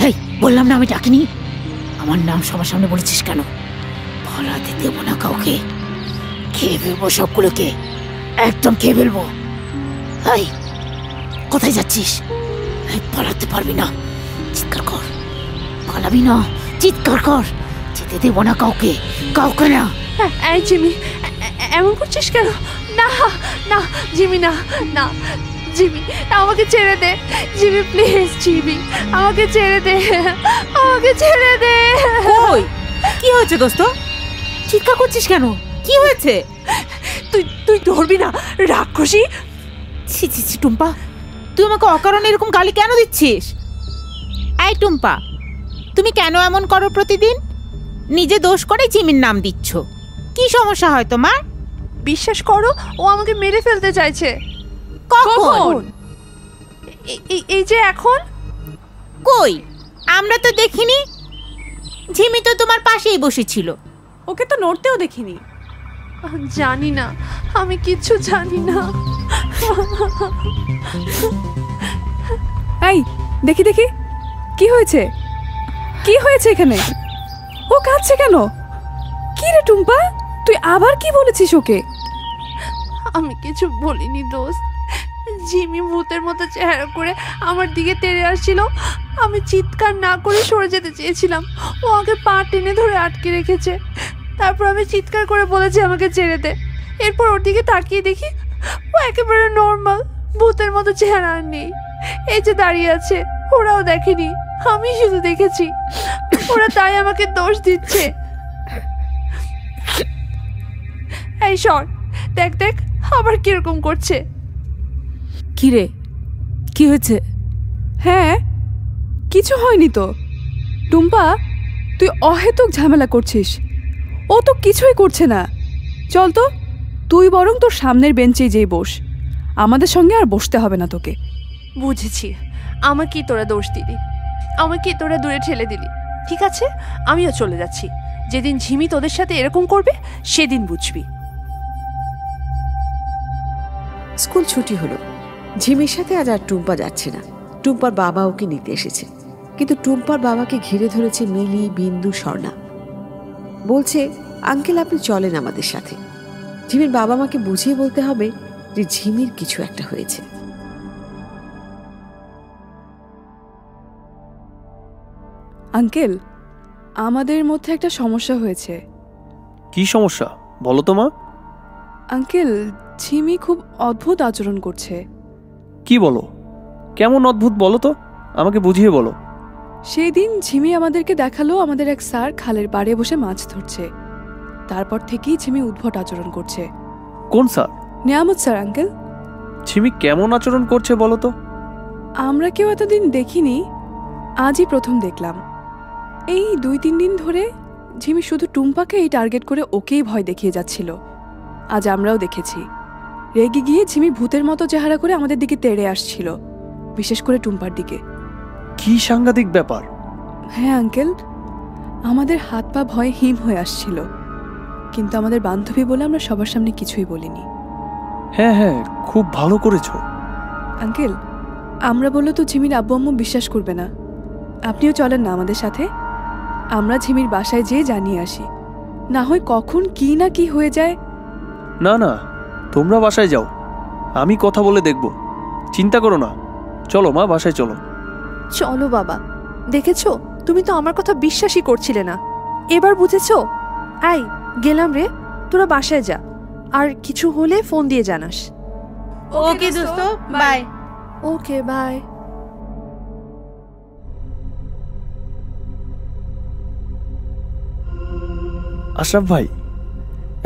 হেই, বললাম না আমি ডাকিনি। আমার নাম সবার সামনে বলেছিস কেন? পালাতে দেবো না কাউকে, খেয়ে ফেলবো সবগুলোকে, একদম খেয়ে ফেলবো। হেই, কোথায় যাচ্ছিস? পালাতে পারবি না, চিৎকার কর। পালাবি না, চিৎকার কর। যেতে দেবো না কাউকে, কাউকে না। এই জিমি, এমন করছিস কেন? না না জিমি, না না জিমি, আমাকে ছেড়ে দে জিমি, প্লিজ জিমি, আমাকে ছেড়ে দে, আমাকে ছেড়ে দে। কই, কি হয়েছে দোস্ত? চিৎকার করছিস কেন? কি হয়েছে? তুই তুই ধরবি না, রাক্ষসী। ছি ছি ছি টুম্পা, তুই আমাকে অকারণে এরকম গালি কেন দিচ্ছিস? এই টুম্পা, তুমি কেন এমন করো প্রতিদিন? নিজে দোষ করে জিমির নাম দিচ্ছ, কি সমস্যা হয় তোমার? বিশ্বাস করো, ও আমাকে মেরে ফেলতে চাইছে। কখন? এই যে এখন। কই, আমরা তো দেখিনি। ঝিমি তো তোমার পাশেই বসেছিল। ওকে তো নড়তেও দেখিনি। জানি না, আমি কিচ্ছু জানি না। এই দেখি দেখি, কি হয়েছে? কি হয়েছে এখানে? ও কাঁদছে কেন? কি রে টুম্পা, তুই আবার কি বলেছিস ওকে? আমি কিছু বলিনি দোস্ত। জিমি ভূতের মতো চেহারা করে আমার দিকে তেড়ে আসছিল। আমি চিৎকার না করে সরে যেতে চেয়েছিলাম, ও আমাকে পা টেনে ধরে আটকে রেখেছে। তারপর আমি চিৎকার করে বলেছি আমাকে ছেড়ে দে। এরপর ওর দিকে তাকিয়ে দেখি ও একেবারে নর্মাল, ভূতের মতো চেহারা আর নেই। এই যে দাঁড়িয়ে আছে, ওরাও দেখেনি, আমি শুধু দেখেছি। ওরা তাই আমাকে দোষ দিচ্ছে। এই সর, দেখ দেখ আবার কিরকম করছে। কি রে, কি হয়েছে? হ্যাঁ, কিছু হয়নি তো। টুম্পা, তুই অহেতুক ঝামেলা করছিস। ও তো কিছুই করছে না। চল তো, তুই বরং তোর সামনের বেঞ্চেই যেই বস, আমাদের সঙ্গে আর বসতে হবে না তোকে। বুঝেছি, আমাকেই তোরা দোষ দিলি, আমাকেই তোরা দূরে ঠেলে দিলি। ঠিক আছে, আমিও চলে যাচ্ছি। যেদিন ঝিমি তোদের সাথে এরকম করবে সেদিন বুঝবি। স্কুল ছুটি হলো। ঝিমির সাথে আজ আর টুম্পা যাচ্ছে না। টুম্পার বাবা ওকে নিতে এসেছে, কিন্তু টুম্পার বাবাকে ঘিরে ধরেছে মিলি, বিন্দু, স্বর্ণা। বলছে, আঙ্কেল আপনি চলেন আমাদের সাথে। ঝিমির বাবা মাকে বুঝিয়ে বলতে হবে যে ঝিমির কিছু একটা হয়েছে। আঙ্কেল, আমাদের মধ্যে একটা সমস্যা হয়েছে। কি সমস্যা বলো তো মা? আঙ্কেল, ঝিমি খুব অদ্ভুত আচরণ করছে। কি বলো? কেমন অদ্ভুত বলো তো, আমাকে বুঝিয়ে বলো। সেই দিন ঝিমি আমাদেরকে দেখালো আমাদের এক স্যার খালের পাড়ে বসে মাছ ধরছে। তারপর থেকেই ঝিমি উদ্ভট আচরণ করছে। কোন স্যার? নিয়ামত স্যার আঙ্কেল। ঝিমি কেমন আচরণ করছে বলো তো? আমরা কেউ এতদিন দেখিনি, আজই প্রথম দেখলাম। এই 2-3 দিন ধরে ঝিমি শুধু টুম্পাকে এই টার্গেট করে ওকেই ভয় দেখিয়ে যাচ্ছিল। আজ আমরাও দেখেছি। রেগে গিয়ে ঝিমি ভূতের মতো চেহারা করে আমাদের দিকে তেড়ে আসছিল, বিশেষ করে টুম্পার দিকে। কি সাংঘাতিক ব্যাপার! হ্যাঁ আঙ্কেল, আমাদের হাত পা ভয়ে হিম হয়ে আসছিল, কিন্তু আমাদের বান্ধবী বলে আমরা সবার সামনে কিছুই বলিনি। হ্যাঁ হ্যাঁ, খুব ভালো করেছো। আঙ্কেল, আমরা বললে তো ঝিমির আব্বু আম্মু বিশ্বাস করবে না। আপনিও চলেন না আমাদের সাথে। আমরা ঝিমির বাসায় যেয়ে জানিয়ে আসি, না হয় কখন কি না কি হয়ে যায়। না না, তোমরা বাসায় যাও, আমি কথা বলে দেখব, চিন্তা করো না। চলো মা, বাসায় চলো। চলো বাবা, দেখেছো তুমি তো আমার কথা বিশ্বাসই করছিলে না, এবার বুঝেছো? আই গেলাম রে, তোরা বাসায় যা, আর কিছু হলে ফোন দিয়ে জানাস। ওকে দোস্ত, বাই। Okay bye. আশরাফ ভাই,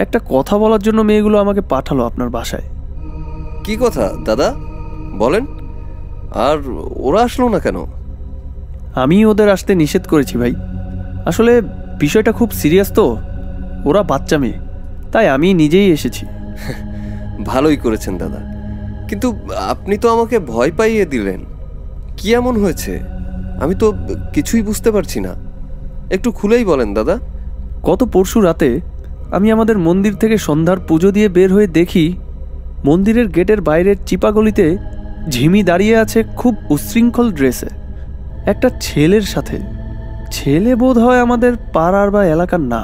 একটা কথা বলার জন্য মেয়েগুলো আমাকে পাঠালো আপনার বাসায়। কি কথা দাদা, বলেন। আর ওরা আসলো না কেন? আমি ওদের আসতে নিষেধ করেছি ভাই। আসলে বিষয়টা খুব সিরিয়াস তো, ওরা বাচ্চা মেয়ে, তাই আমি নিজেই এসেছি। ভালোই করেছেন দাদা, কিন্তু আপনি তো আমাকে ভয় পাইয়ে দিলেন। কি এমন হয়েছে? আমি তো কিছুই বুঝতে পারছি না, একটু খুলেই বলেন দাদা। গত পরশু রাতে আমি আমাদের মন্দির থেকে সন্ধ্যার পুজো দিয়ে বের হয়ে দেখি মন্দিরের গেটের বাইরের চিপাগলিতে ঝিমি দাঁড়িয়ে আছে খুব উচ্ছৃঙ্খল ড্রেসে একটা ছেলের সাথে। ছেলে বোধ হয় আমাদের পাড়ার বা এলাকার না,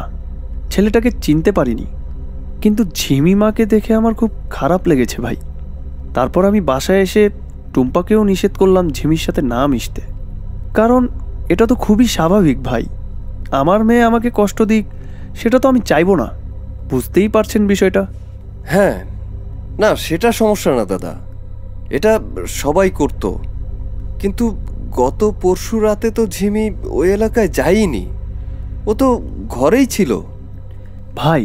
ছেলেটাকে চিনতে পারিনি, কিন্তু ঝিমি মাকে দেখে আমার খুব খারাপ লেগেছে ভাই। তারপর আমি বাসায় এসে টুম্পাকেও নিষেধ করলাম ঝিমির সাথে না মিশতে, কারণ এটা তো খুবই স্বাভাবিক ভাই। আমার মেয়ে আমাকে কষ্ট দিক, সেটা তো আমি চাইবো না, বুঝতেই পারছেন বিষয়টা। হ্যাঁ, না সেটা সমস্যা না দাদা, এটা সবাই করতো, কিন্তু গত পরশু রাতে তো ঝিমি ওই এলাকায় যায়নি, ও তো ঘরেই ছিল। ভাই,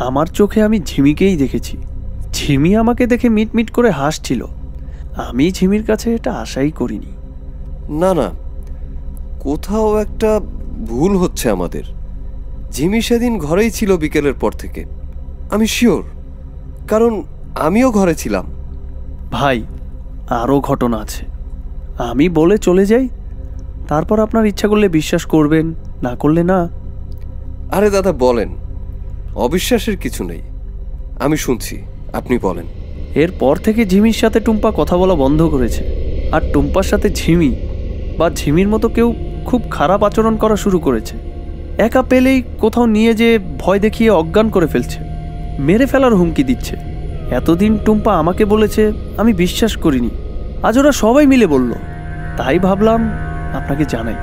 আমার চোখে আমি ঝিমিকেই দেখেছি। ঝিমি আমাকে দেখে মিটমিট করে হাসছিল, আমি ঝিমির কাছে এটা আশাই করিনি। না না, কোথাও একটা ভুল হচ্ছে আমাদের। ঝিমি সেদিন ঘরেই ছিল বিকেলের পর থেকে, আমি শিওর, কারণ আমিও ঘরে ছিলাম। ভাই, আরও ঘটনা আছে, আমি বলে চলে যাই, তারপর আপনার ইচ্ছা করলে বিশ্বাস করবেন, না করলে না। আরে দাদা বলেন, অবিশ্বাসের কিছু নেই, আমি শুনছি, আপনি বলেন। এরপর থেকে ঝিমির সাথে টুম্পা কথা বলা বন্ধ করেছে, আর টুম্পার সাথে ঝিমি বা ঝিমির মতো কেউ খুব খারাপ আচরণ করা শুরু করেছে। একা পেলেই কোথাও নিয়ে যেয়ে ভয় দেখিয়ে অজ্ঞান করে ফেলছে, মেরে ফেলার হুমকি দিচ্ছে। এতদিন টুম্পা আমাকে বলেছে, আমি বিশ্বাস করিনি, আজ ওরা সবাই মিলে বলল, তাই ভাবলাম আপনাকে জানাই।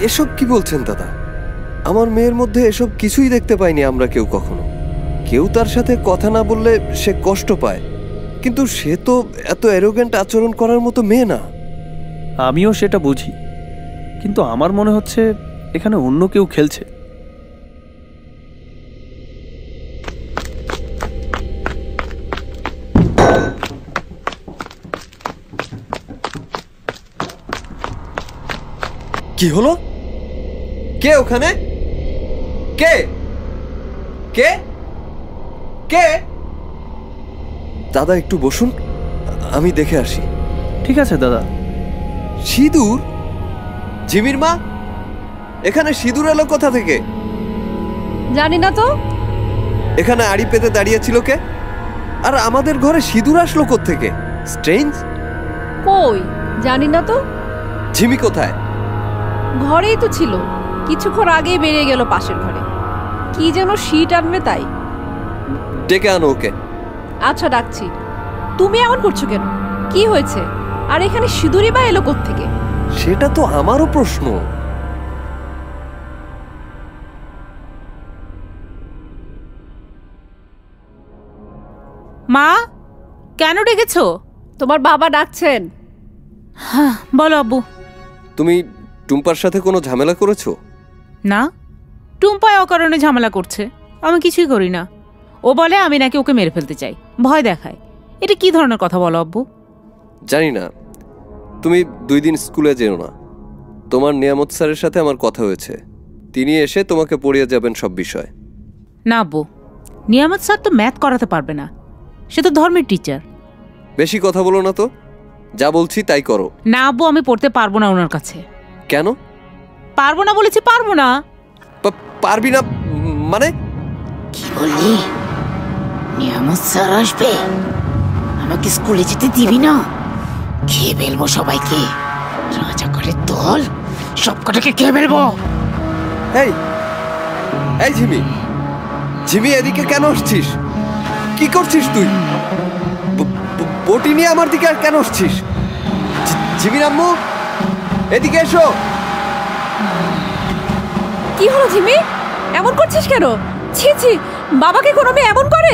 এসব কি বলছেন দাদা? আমার মেয়ের মধ্যে এসব কিছুই দেখতে পাইনি আমরা কেউ কখনো। কেউ তার সাথে কথা না বললে সে কষ্ট পায়, কিন্তু সে তো এত অ্যারোগেন্ট আচরণ করার মতো মেয়ে না। আমিও সেটা বুঝি, কিন্তু আমার মনে হচ্ছে এখানে অন্য কেউ খেলছে। কি হলো? কে ওখানে? কে কে কে? দাদা একটু বসুন, আমি দেখে আসি। ঠিক আছে দাদা। সিঁদুর? ঝিমির মা, এখানে সিঁদুর এলো কোথা থেকে? জানি না তো। এখানে আড়ি পেতে দাঁড়িয়েছিল কে? আর আমাদের ঘরে সিঁদুর আসলো কোত্থেকে? স্ট্রেঞ্জ। কই, জানি না তো। ঝিমি কোথায়? ঘরেই তো ছিল, কিছুক্ষণ আগেই বেরিয়ে গেল পাশের ঘরে। কি যেন শীট আনবে তাই। ডেকে আনো ওকে। আচ্ছা ডাকছি। তুমি এমন করছো কেন? কি হয়েছে? আর এখানে সিঁদুরি বা এলো কোত্থেকে? সেটা তো আমারও প্রশ্ন। মা, কেন ডেকেছো? তোমার বাবা ডাকছেন। হ্যাঁ, বলো আব্বু। তুমি টুম্পার সাথে কোনো ঝামেলা করেছো? না, টুম্পায় অকারণে ঝামেলা করছে, আমি কিছুই করি না। ও বলে আমি নাকি ওকে মেরে ফেলতে চাই, ভয় দেখায়। এটা কি ধরনের কথা বলো আব্বু? জানি না, তুমি 2 দিন স্কুলে যেও না। তোমার নিয়ামত স্যারের সাথে আমার কথা হয়েছে, তিনি এসে তোমাকে পড়িয়ে যাবেন সব বিষয়। না আব্বু, নিয়ামত স্যার তো ম্যাথ করাতে পারবে না, সে তো ধর্মের টিচার। বেশি কথা বলো না তো, যা বলছি তাই করো। না আব্বু, আমি পড়তে পারবো না ওনার কাছে। কেন পারবো না বলেছি, পারবো না। পারবি না মানে? কি বললি? নিয়ামত স্যার আসবে? আমাকে স্কুলে যেতে দিবি না? খেয়ে ফেলবো সবাইকে, রাজাকারের দল সব কটাকে খেয়ে ফেলবো। এই এই ঝিমি, ঝিমি এদিকে কেন আসছিস? কি করছিস তুই? বটি নিয়ে আমার দিকে আর কেন আসছিস? ঝিমির আম্মু, এদিকে এসো। কি হলো ঝিমি? এমন করছিস কেন? ছি ছি, বাবাকে কোনো মেয়ে এমন করে?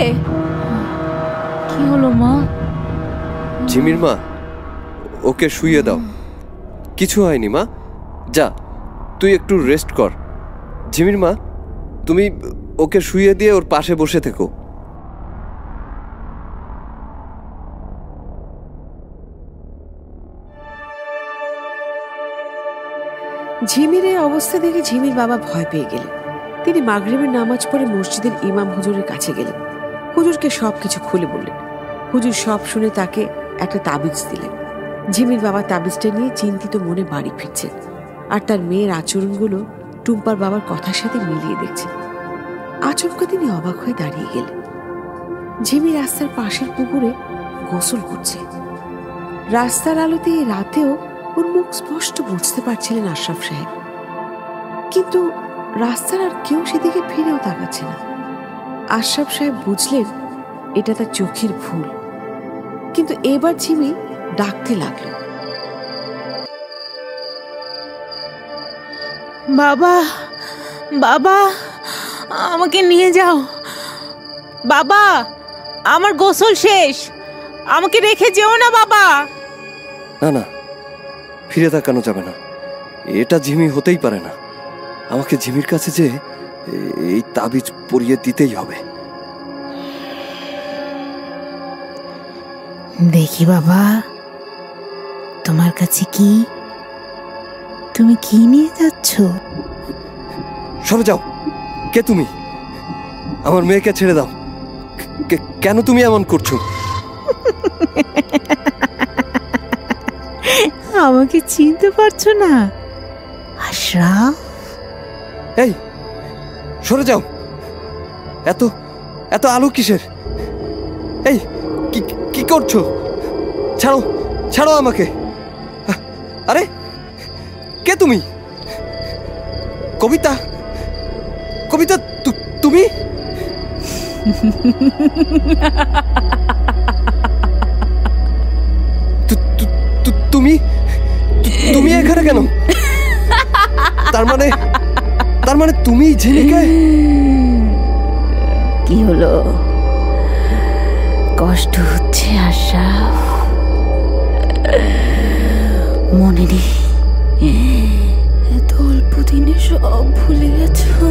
কি হলো মা? ঝিমির মা, ওকে শুইয়ে দাও। কিছু হয়নি মা, যা তুই একটু রেস্ট কর। ঝিমির মা, তুমি ওকে শুইয়ে দিয়ে ওর পাশে বসে থেকো। ঝিমির এই অবস্থা দেখে ঝিমির বাবা ভয় পেয়ে গেলেন। তিনি মাগরিবের নামাজ পড়ে মসজিদের ইমাম হুজুরের কাছে গেলেন। হুজুরকে সবকিছু খুলে বললেন। হুজুর সব শুনে তাকে একটা তাবিজ দিলেন। ঝিমির বাবা তাবিজটা নিয়ে চিন্তিত মনে বাড়ি ফিরছেন, আর তার মেয়ের আচরণগুলো টুম্পার বাবার কথার সাথে মিলিয়ে দেখছেন। আচমকা তিনি অবাক হয়ে দাঁড়িয়ে গেলেন। ঝিমি রাস্তার পাশের পুকুরে গোসল করছে। রাস্তার আলোতে এই রাতেও ওর মুখ স্পষ্ট বুঝতে পারছিলেন আশরাফ সাহেব, কিন্তু রাস্তার আর কেউ সেদিকে ফিরেও তাকাচ্ছে না। আশরাফ সাহেব বুঝলেন এটা তার চোখের ভুল, কিন্তু এবার ঝিমি ডাকতে লাগলো, বাবা, বাবা, আমাকে নিয়ে যাও। বাবা, আমার গোসল শেষ, আমাকে রেখে যেও না বাবা। না না, ফিরে তাকানো যাবে না, এটা ঝিমি হতেই পারে না। আমাকে ঝিমির কাছে যে এই তাবিজ পরিয়ে দিতেই হবে। দেখি বাবা, তোমার কাছে কি? তুমি কি নিয়ে যাচ্ছ? সরে যাও। কে তুমি? আমার মেয়েকে ছেড়ে দাও। কেন তুমি এমন করছো? আমাকে চিনতে পারছো না আশরাফ? এই সরে যাও। এত এত আলো কিসের? এই কি কি করছো? ছাড়ো, ছাড়ো আমাকে। আরে কে তুমি? কবিতা, কবিতা তুমি? তুমি তুমি এখানে কেন? তার মানে তার মানে তুমি ঝিমিকে? কি হলো, কষ্ট হচ্ছে আশরাফ? মনে নেই? এত অল্প দিনে সব ভুলে গেছো?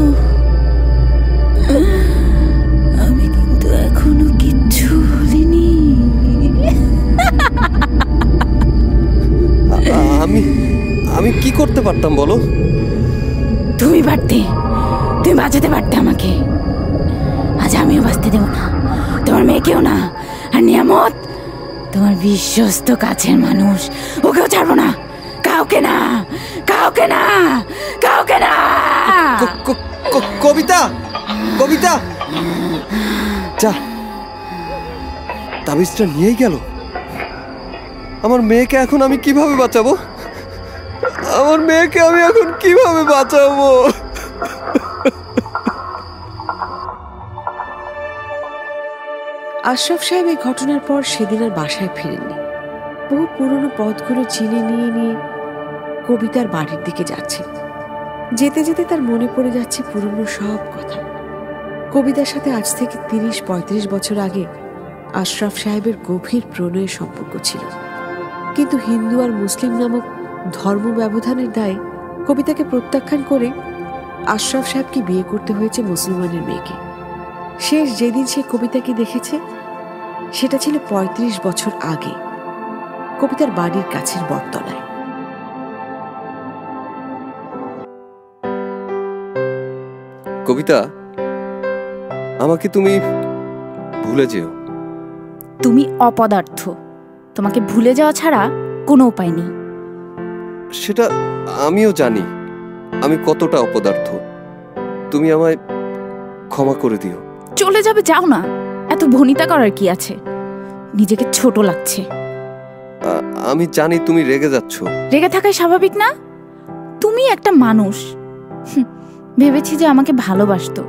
আমি কিন্তু এখনো কিচ্ছু ভুলিনি। আমি কি করতে পারতাম বলো? তুমি পারতে, তুমি বাঁচাতে পারতে আমাকে। আজ আমিও বাঁচতে দেব না, তোমার মেয়েকেও না। আর নিয়ামত তোমার বিশ্বস্ত কাছের মানুষ, ওকেও ছাড়বো না। কাউকে না, কাউকে না, কাউকে না। কবিতা, কবিতা, যা, তাবিজটা নিয়েই গেল। আমার মেয়েকে এখন আমি কিভাবে বাঁচাবো? আমার মেয়েকে আমি এখন কিভাবে বাঁচাবো? আশরাফ সাহেব এই ঘটনার পর সেদিন আর বাসায় ফিরেননি। বহু পুরনো পথগুলো চিনে নিয়ে কবিতার বাড়ির দিকে যাচ্ছে। যেতে যেতে তার মনে পড়ে যাচ্ছে পুরনো সব কথা। কবিতার সাথে আজ থেকে 30-35 বছর আগে আশরাফ সাহেবের গভীর প্রণয়ের সম্পর্ক ছিল, কিন্তু হিন্দু আর মুসলিম নামক ধর্ম ব্যবধানের দায়ে কবিতাকে প্রত্যাখ্যান করে আশরাফ সাহেবকে বিয়ে করতে হয়েছে মুসলমানের মেয়েকে। শেষ যেদিন সে কবিতাকে দেখেছে সেটা ছিল 35 বছর আগে, কবিতার বাড়ির কাছের বটতলায়। কবিতা, আমাকে তুমি ভুলে যেও। তুমি অপদার্থ, তোমাকে ভুলে যাওয়া ছাড়া কোনো উপায় নেই। সেটা আমিও জানি আমি কতটা অপদার্থ। তুমি আমায় ক্ষমা করে দিও। চলে যাবে, যাও না। এত ভনিতা করার কি আছে? নিজেকে ছোট লাগছে। আমি জানি তুমি রেগে যাচ্ছ। রেগে থাকাই স্বাভাবিক না? তুমি একটা মানুষ। ভেবেছি যে আমাকে ভালোবাসতো,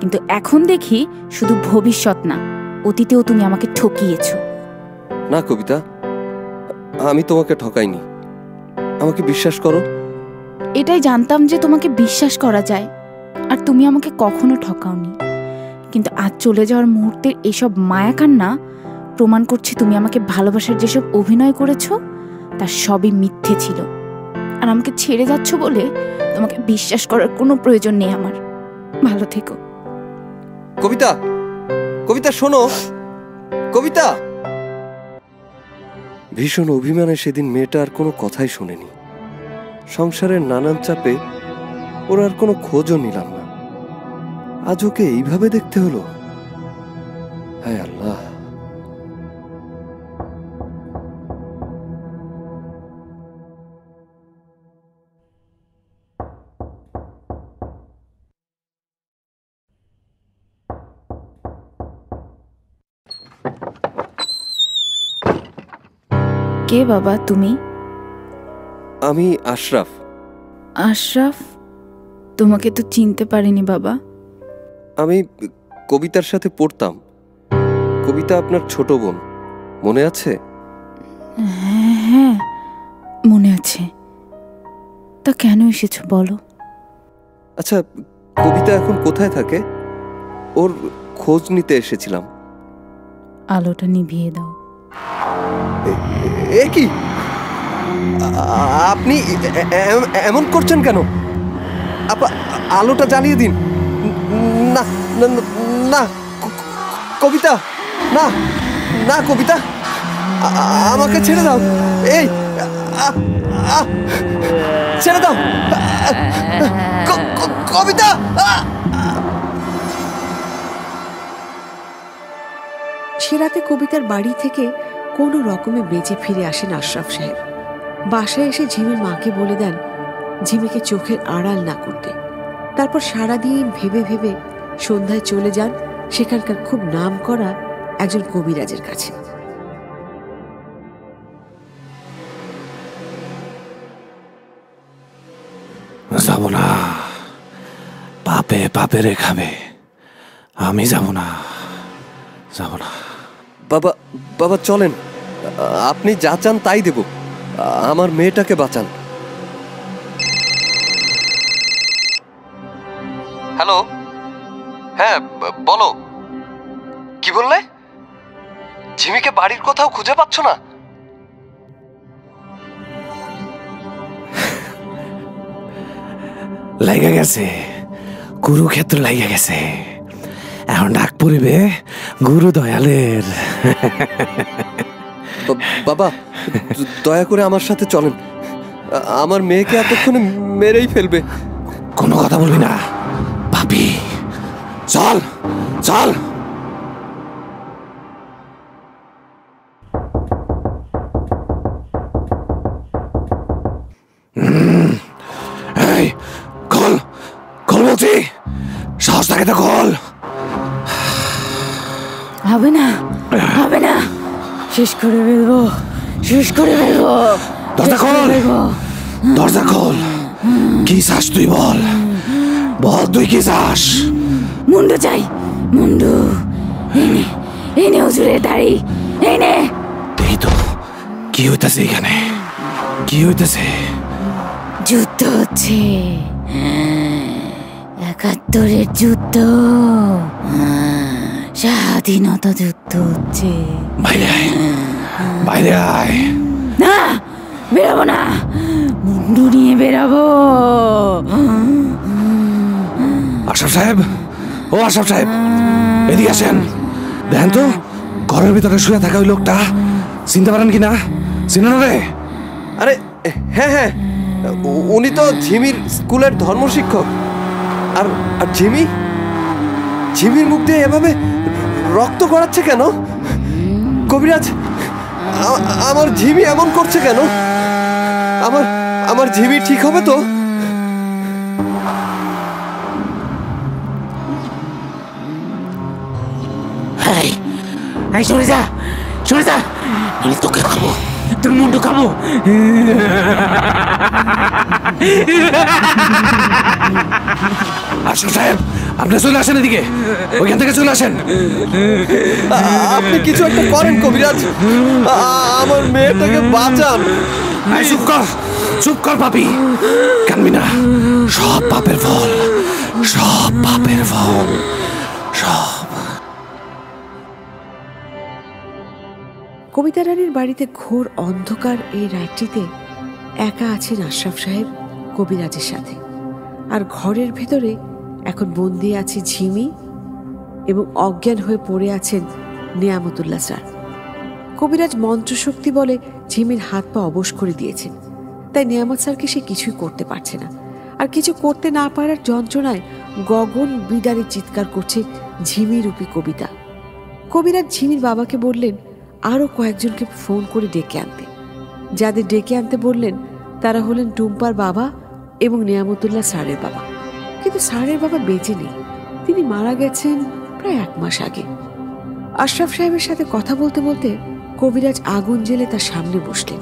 কিন্তু এখন দেখি শুধু ভবিষ্যৎ না, অতীতেও তুমি আমাকে ঠকিয়েছো। না কবিতা, আমি তোমাকে ঠকাইনি, আমাকে বিশ্বাস করো। এটাই জানতাম যে তোমাকে বিশ্বাস করা যায়, আর তুমি আমাকে কখনো ঠকাওনি। কিন্তু আজ চলে যাওয়ার মুহূর্তের এসব মায়াকান্না প্রমাণ করছে তুমি আমাকে ভালোবাসার যেসব অভিনয় করেছো তার সবই মিথ্যে ছিল। আর আমাকে ছেড়ে যাচ্ছ বলে তোমাকে বিশ্বাস করার কোনো প্রয়োজন নেই আমার। ভালো থেকো। কবিতা, কবিতা শোনো। কবিতা। ভীষণ অভিমানে সেদিন মেয়েটা আর কোনো কথাই শোনেনি। সংসারের নানান চাপে ওর আর কোনো খোঁজও নিলাম না। আজ ওকে এইভাবে দেখতে হলো। হায় আল্লাহ। কে বাবা তুমি? আমি আশরাফ। আশরাফ? তোমাকে তো চিনতে পারিনি বাবা। আমি কবিতার সাথে পড়তাম। কবিতা আপনার ছোট বোন, মনে আছে? হ্যাঁ হ্যাঁ মনে আছে। তা কেন এসেছো বলো? আচ্ছা, কবিতা এখন কোথায় থাকে? ওর খোঁজ নিতে এসেছিলাম। আলোটা নিভিয়ে দাও। এ কি? আপনি এমন করছেন কেন? আলোটা জ্বালিয়ে দিন। না না কবিতা, না না কবিতা, আমাকে ছেড়ে দাও। এই ছেড়ে দাও কবিতা। সে রাতে কবিতার বাড়ি থেকে কোনো রকমে বেঁচে ফিরে আসেন আশরাফ সাহেব। বাসায় এসে ঝিমির মাকে বলে দেন ঝিমিকে চোখের আড়াল না করতে। তারপর সারাদিন ভেবে ভেবে সন্ধ্যায় চলে যান সেখানকার খুব নাম করা একজন কবিরাজের কাছে। যাব না, পাপে পাপেরে খাবে। আমি যাব না, যাব না। বাবা, বাবা চলেন, আপনি যা চান তাই দেব। আমার মেয়েটাকে বাঁচান। হ্যালো, হ্যাঁ বলো, কি বললে? ঝিমিকে বাড়ির কোথাও খুঁজে পাচ্ছ না? লাইগা গেছে, কুরুক্ষেত্র লাইগা গেছে। এখন ডাক পড়িবে গুরু দয়ালের। বাবা, দয়া করে আমার সাথে চলেন, আমার মেয়েকে এতক্ষণে মেরেই ফেলবে। কোনো কথা বলবি না পাপি, চল চল। এই খোল, খোল বলছি, সাহস থাকে তো খোল। হবে না, হবে না, শেষ করে ফেলবো, শেষ করে ফেলবো। দরজা খোল, দরজা খোল। কি চাস তুই বল, বল তুই কি চাস? মুন্ডু চাই, মুন্ডু। এনে এনে হুজুরের দাড়ি এনে। এই তো কি হইতেছে এখানে, কি হইতেছে? যুদ্ধ হচ্ছে, ৭১-এর যুদ্ধ, স্বাধীনতা যুদ্ধ হচ্ছে। বাইরে আয়, বাইরে আয়। না, বেরোবো না, মুন্ডু নিয়ে বেরোবো। আশরাফ সাহেব, ও আশরাফ সাহেব, এদিকে আসেন। দেখেন তো ঘরের ভিতরে শুয়ে থাকা ওই লোকটা চিনতে পারেন কিনা? চিনেন রে? আরে হ্যাঁ হ্যাঁ, উনি তো ঝিমির স্কুলের ধর্ম শিক্ষক। আর আর ঝিমির মুখ দিয়ে এভাবে রক্ত গড়াচ্ছে কেন? কবিরাজ, আমার ঝিমি এমন করছে কেন? আমার ঝিমি ঠিক হবে তো? এই সরে যা, সরে যা, আমি তোকে খাবো, তোর মুন্ডু খাবো। আশরাফ সাহেব, আপনি চলে আসেন এদিকে, ওইখান থেকে চলে আসেন। আপনি কিছু একটা করেন কবিরাজ, আমার মেয়েটাকে বাঁচান। চুপ কর, চুপ কর পাপি, কানবি না। সব পাপের ফল, সব পাপের ফল, সব। কবিতা রানীর বাড়িতে ঘোর অন্ধকার এই রাতটিতে একা আছেন আশরাফ সাহেব কবিরাজের সাথে। আর ঘরের ভেতরে এখন বন্দি আছে ঝিমি এবং অজ্ঞান হয়ে পড়ে আছেন নিয়ামতুল্লাহ স্যার। কবিরাজ মন্ত্রশক্তি বলে ঝিমির হাত পা অবশ করে দিয়েছেন, তাই নিয়ামত স্যারকে সে কিছুই করতে পারছে না। আর কিছু করতে না পারার যন্ত্রণায় গগন বিদারে চিৎকার করছে ঝিমি রূপী কবিতা। কবিরাজ ঝিমির বাবাকে বললেন আরও কয়েকজনকে ফোন করে ডেকে আনতে। যাদের ডেকে আনতে বললেন তারা হলেন টুম্পার বাবা এবং নিয়ামতুল্লাহ স্যারের বাবা। কিন্তু স্যারের বাবা বেঁচে নেই, তিনি মারা গেছেন প্রায় 1 মাস আগে। আশরাফ সাহেবের সাথে কথা বলতে বলতে কবিরাজ আগুন জ্বেলে তার সামনে বসলেন,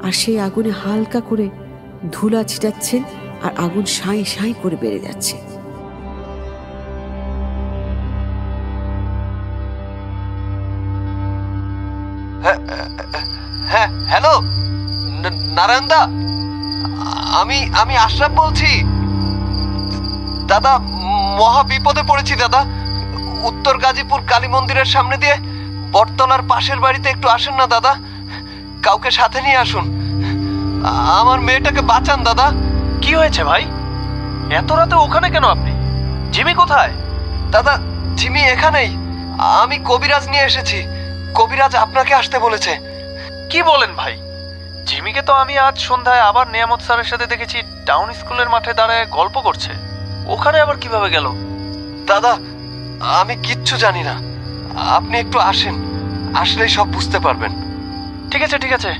আর সেই আগুনে হালকা করে ধুলা ছিটাচ্ছেন, আর আগুন সাঁই সাঁই করে বেড়ে যাচ্ছে। হ্যাঁ হ্যালো নারায়ণদা, আমি আশরাফ বলছি। দাদা, মহা বিপদে পড়েছি দাদা। উত্তর গাজীপুর কালী মন্দিরের সামনে দিয়ে বটতলার পাশের বাড়িতে একটু আসেন না দাদা, কাউকে সাথে নিয়ে আসুন, আমার মেয়েটাকে বাঁচান দাদা। কি হয়েছে ভাই? এত রাতে ওখানে কেন আপনি? জিমি কোথায়? দাদা, ঝিমি এখানেই, আমি কবিরাজ নিয়ে এসেছি। কবিরাজ আপনাকে আসতে বলেছে। কি বলেন ভাই? জিমিকে তো আমি আজ সন্ধ্যায় আবার নিয়ামত স্যারের সাথে দেখেছি টাউন স্কুলের মাঠে দাঁড়ায় গল্প করছে। ওখানে আবার কিভাবে গেল? দাদা, আমি কিচ্ছু জানি না, আপনি একটু আসেন, আসলেই সব বুঝতে পারবেন। ঠিক আছে ঠিক আছে,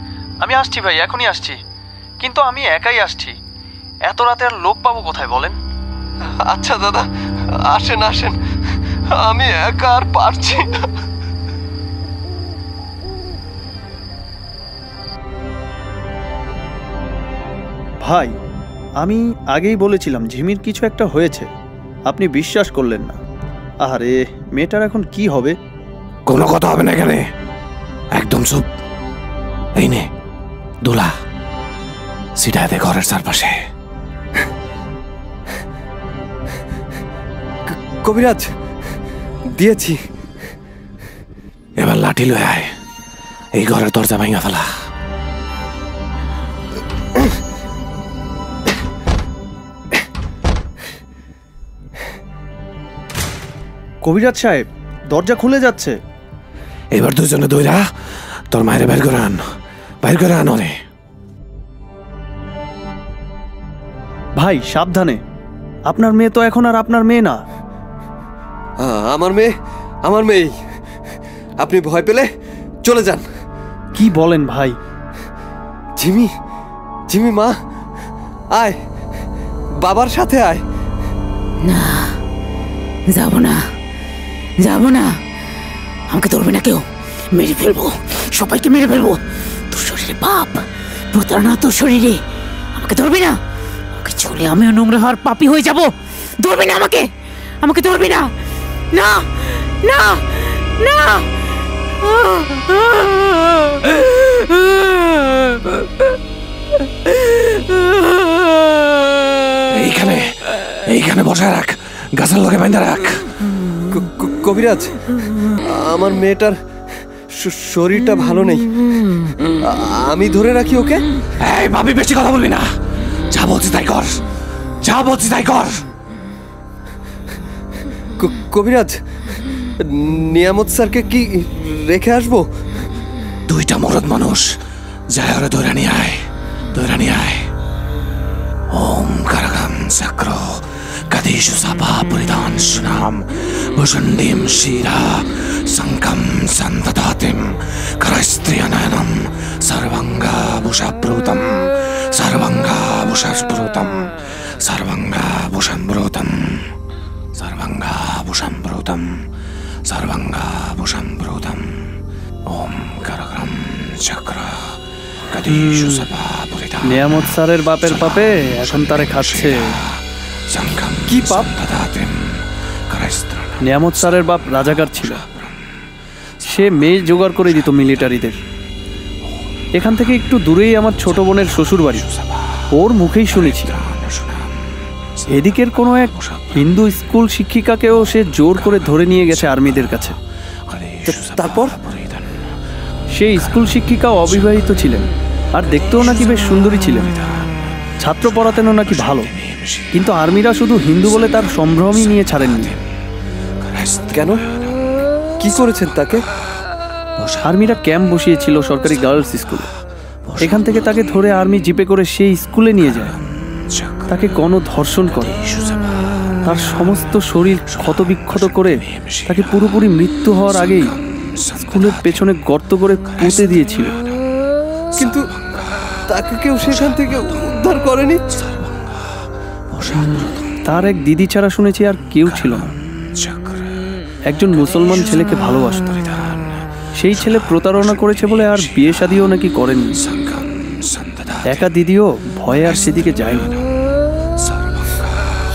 আমি আসছি ভাই, এখনই আসছি। কিন্তু আমি একাই আসছি, এত রাতে আর লোক পাবো কোথায় বলেন? আচ্ছা দাদা, আসেন আসেন, আমি একা আর পারছি না। ভাই, আমি আগেই বলেছিলাম ঝিমির কিছু একটা হয়েছে, আপনি বিশ্বাস করলেন না। আরে মেয়েটার এখন কি হবে? কোনো কথা হবে না এখানে, একদম চুপ। এই নে দোলা, সিটায় দে ঘরের চারপাশে। কবিরাজ দিয়েছি। এবার লাঠি লয়ে আয়, এই ঘরের দরজা ভাঙা ফেলা। কবিরাজ সাহেব, দরজা খুলে যাচ্ছে। এবার দুজনে দইরা তোর মায়ের বের করে আন, বের করে আন ওরে। ভাই সাবধানে, আপনার মেয়ে তো এখন আর আপনার মেয়ে না। আমার মেয়ে, আমার মেয়ে। আপনি ভয় পেলে চলে যান। কি বলেন ভাই? ঝিমি, ঝিমি মা, আয়, বাবার সাথে আয়। না, যাব না, যাব না। আমাকে ধরবে না কেউ, মেরে ফেলবো, সবাইকে মেরে ফেলবো। তোর শরীরে পাপ, প্রতারণা তোর শরীরে। আমাকে ধরবি না, আমাকে চলে আমিও নোংরা হওয়ার পাপী হয়ে যাব। ধরবি না আমাকে, আমাকে ধরবি না। না না না। এইখানে, এইখানে বসায় রাখ, গাছের লগে বাইন্ধা রাখ। কবিরাজ, আমার মেয়েটার শরীরটা ভালো নেই, আমি ধরে রাখি ওকে। এই ভাবি, বেশি কথা বলবি না। যা বলছি তাই কর, যা বলছি তাই কর। কবিরাজ, নিয়ামত স্যারকে কি রেখে আসবো? দুইটা মরদ মানুষ, যায় ওরা ধরে নিয়ে আয়, ধরে নিয়ে আয়। ওম কারাগাম চক্র কদিশু সাপা পরিধান সুনাম ভূষণ্ডিম শিরা শঙ্কম সন্ততাতিম করস্ত্রিয়নয়নম সর্বাঙ্গাভূষাপ্রুতম সর্বাঙ্গাভূষাস্প্রুতম সর্বাঙ্গাভূষাম্প্রুতম সর্বাঙ্গাভূষাম্প্রুতম সর্বাঙ্গাভূষাম্প্রুতম। ওম কারাগাম চক্র কদিশু সাপা পরিধান। নিয়ামত স্যারের বাপের পাপে এখন তারে খাচ্ছে। কি পাপ? নিয়ামত স্যারের বাপ রাজাকার ছিল, সে মেয়ে জোগাড় করে দিত মিলিটারিদের। এখান থেকে একটু দূরেই আমার ছোট বোনের শ্বশুর বাড়ি, ওর মুখেই শুনেছি। এদিকের কোনো এক হিন্দু স্কুল শিক্ষিকাকেও সে জোর করে ধরে নিয়ে গেছে আর্মিদের কাছে। তারপর সেই স্কুল শিক্ষিকাও অবিবাহিত ছিলেন, আর দেখতেও নাকি বেশ সুন্দরী ছিলেন। ছাত্র পড়াতেনও নাকি ভালো, কিন্তু আর্মিরা শুধু হিন্দু বলে তার সম্ভ্রমই নিয়ে ছাড়েননি। কেন, কি করেছেন তাকে? আর্মিরা ক্যাম্প বসিয়েছিল সরকারি গার্লস স্কুলে। এখান থেকে তাকে ধরে আর্মি জিপে করে সেই স্কুলে নিয়ে যায়, তাকে গণধর্ষণ করে, তার সমস্ত শরীর ক্ষতবিক্ষত করে তাকে পুরোপুরি মৃত্যু হওয়ার আগেই স্কুলের পেছনে গর্ত করে পুঁতে দিয়েছিল। কিন্তু তাকে কেউ সেখান থেকে উদ্ধার করেনি। তার এক দিদি ছাড়া শুনেছি আর কেউ ছিল না। একজন মুসলমান ছেলেকে ভালোবাসত, সেই ছেলে প্রতারণা করেছে বলে আর বিয়ে শাদিও নাকি করেননি। একা দিদিও ভয়ে আর সেদিকে যায়নি।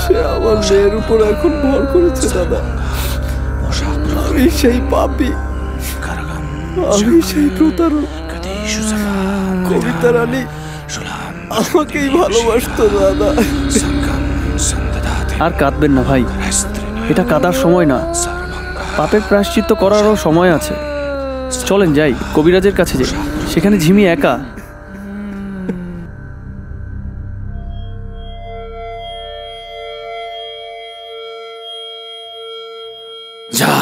সে আমার মেয়ের উপর এখন ভর করেছে দাদা। আমি সেই পাপী, আমি সেই প্রতারক। কবিতা রানী আমাকেই ভালোবাসতো দাদা। আর কাঁদবেন না ভাই, এটা কাঁদার সময় না, পাপের প্রায়শ্চিত্ত করারও সময় আছে। চলেন যাই, কবিরাজের কাছে যাই, সেখানে ঝিমি একা। যা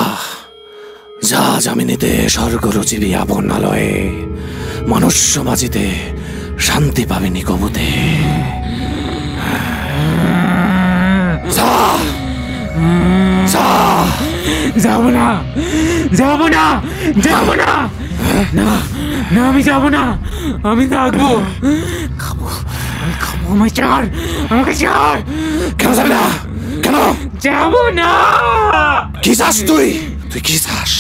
যা জামিনীতে স্বর্গ রচিবি আপন আলয়ে, মানুষ সমাজিতে শান্তি পাবিনি কবুতে। যা যা। যাব না, যাব না, যাব না, না না, আমি যাব না, আমি থাকবো, খাবো, আমি খাবো, আমায় ছাড়, আমাকে ছাড়। কেন যাবি না? কেন যাব না? কি চাস তুই? তুই কি চাস?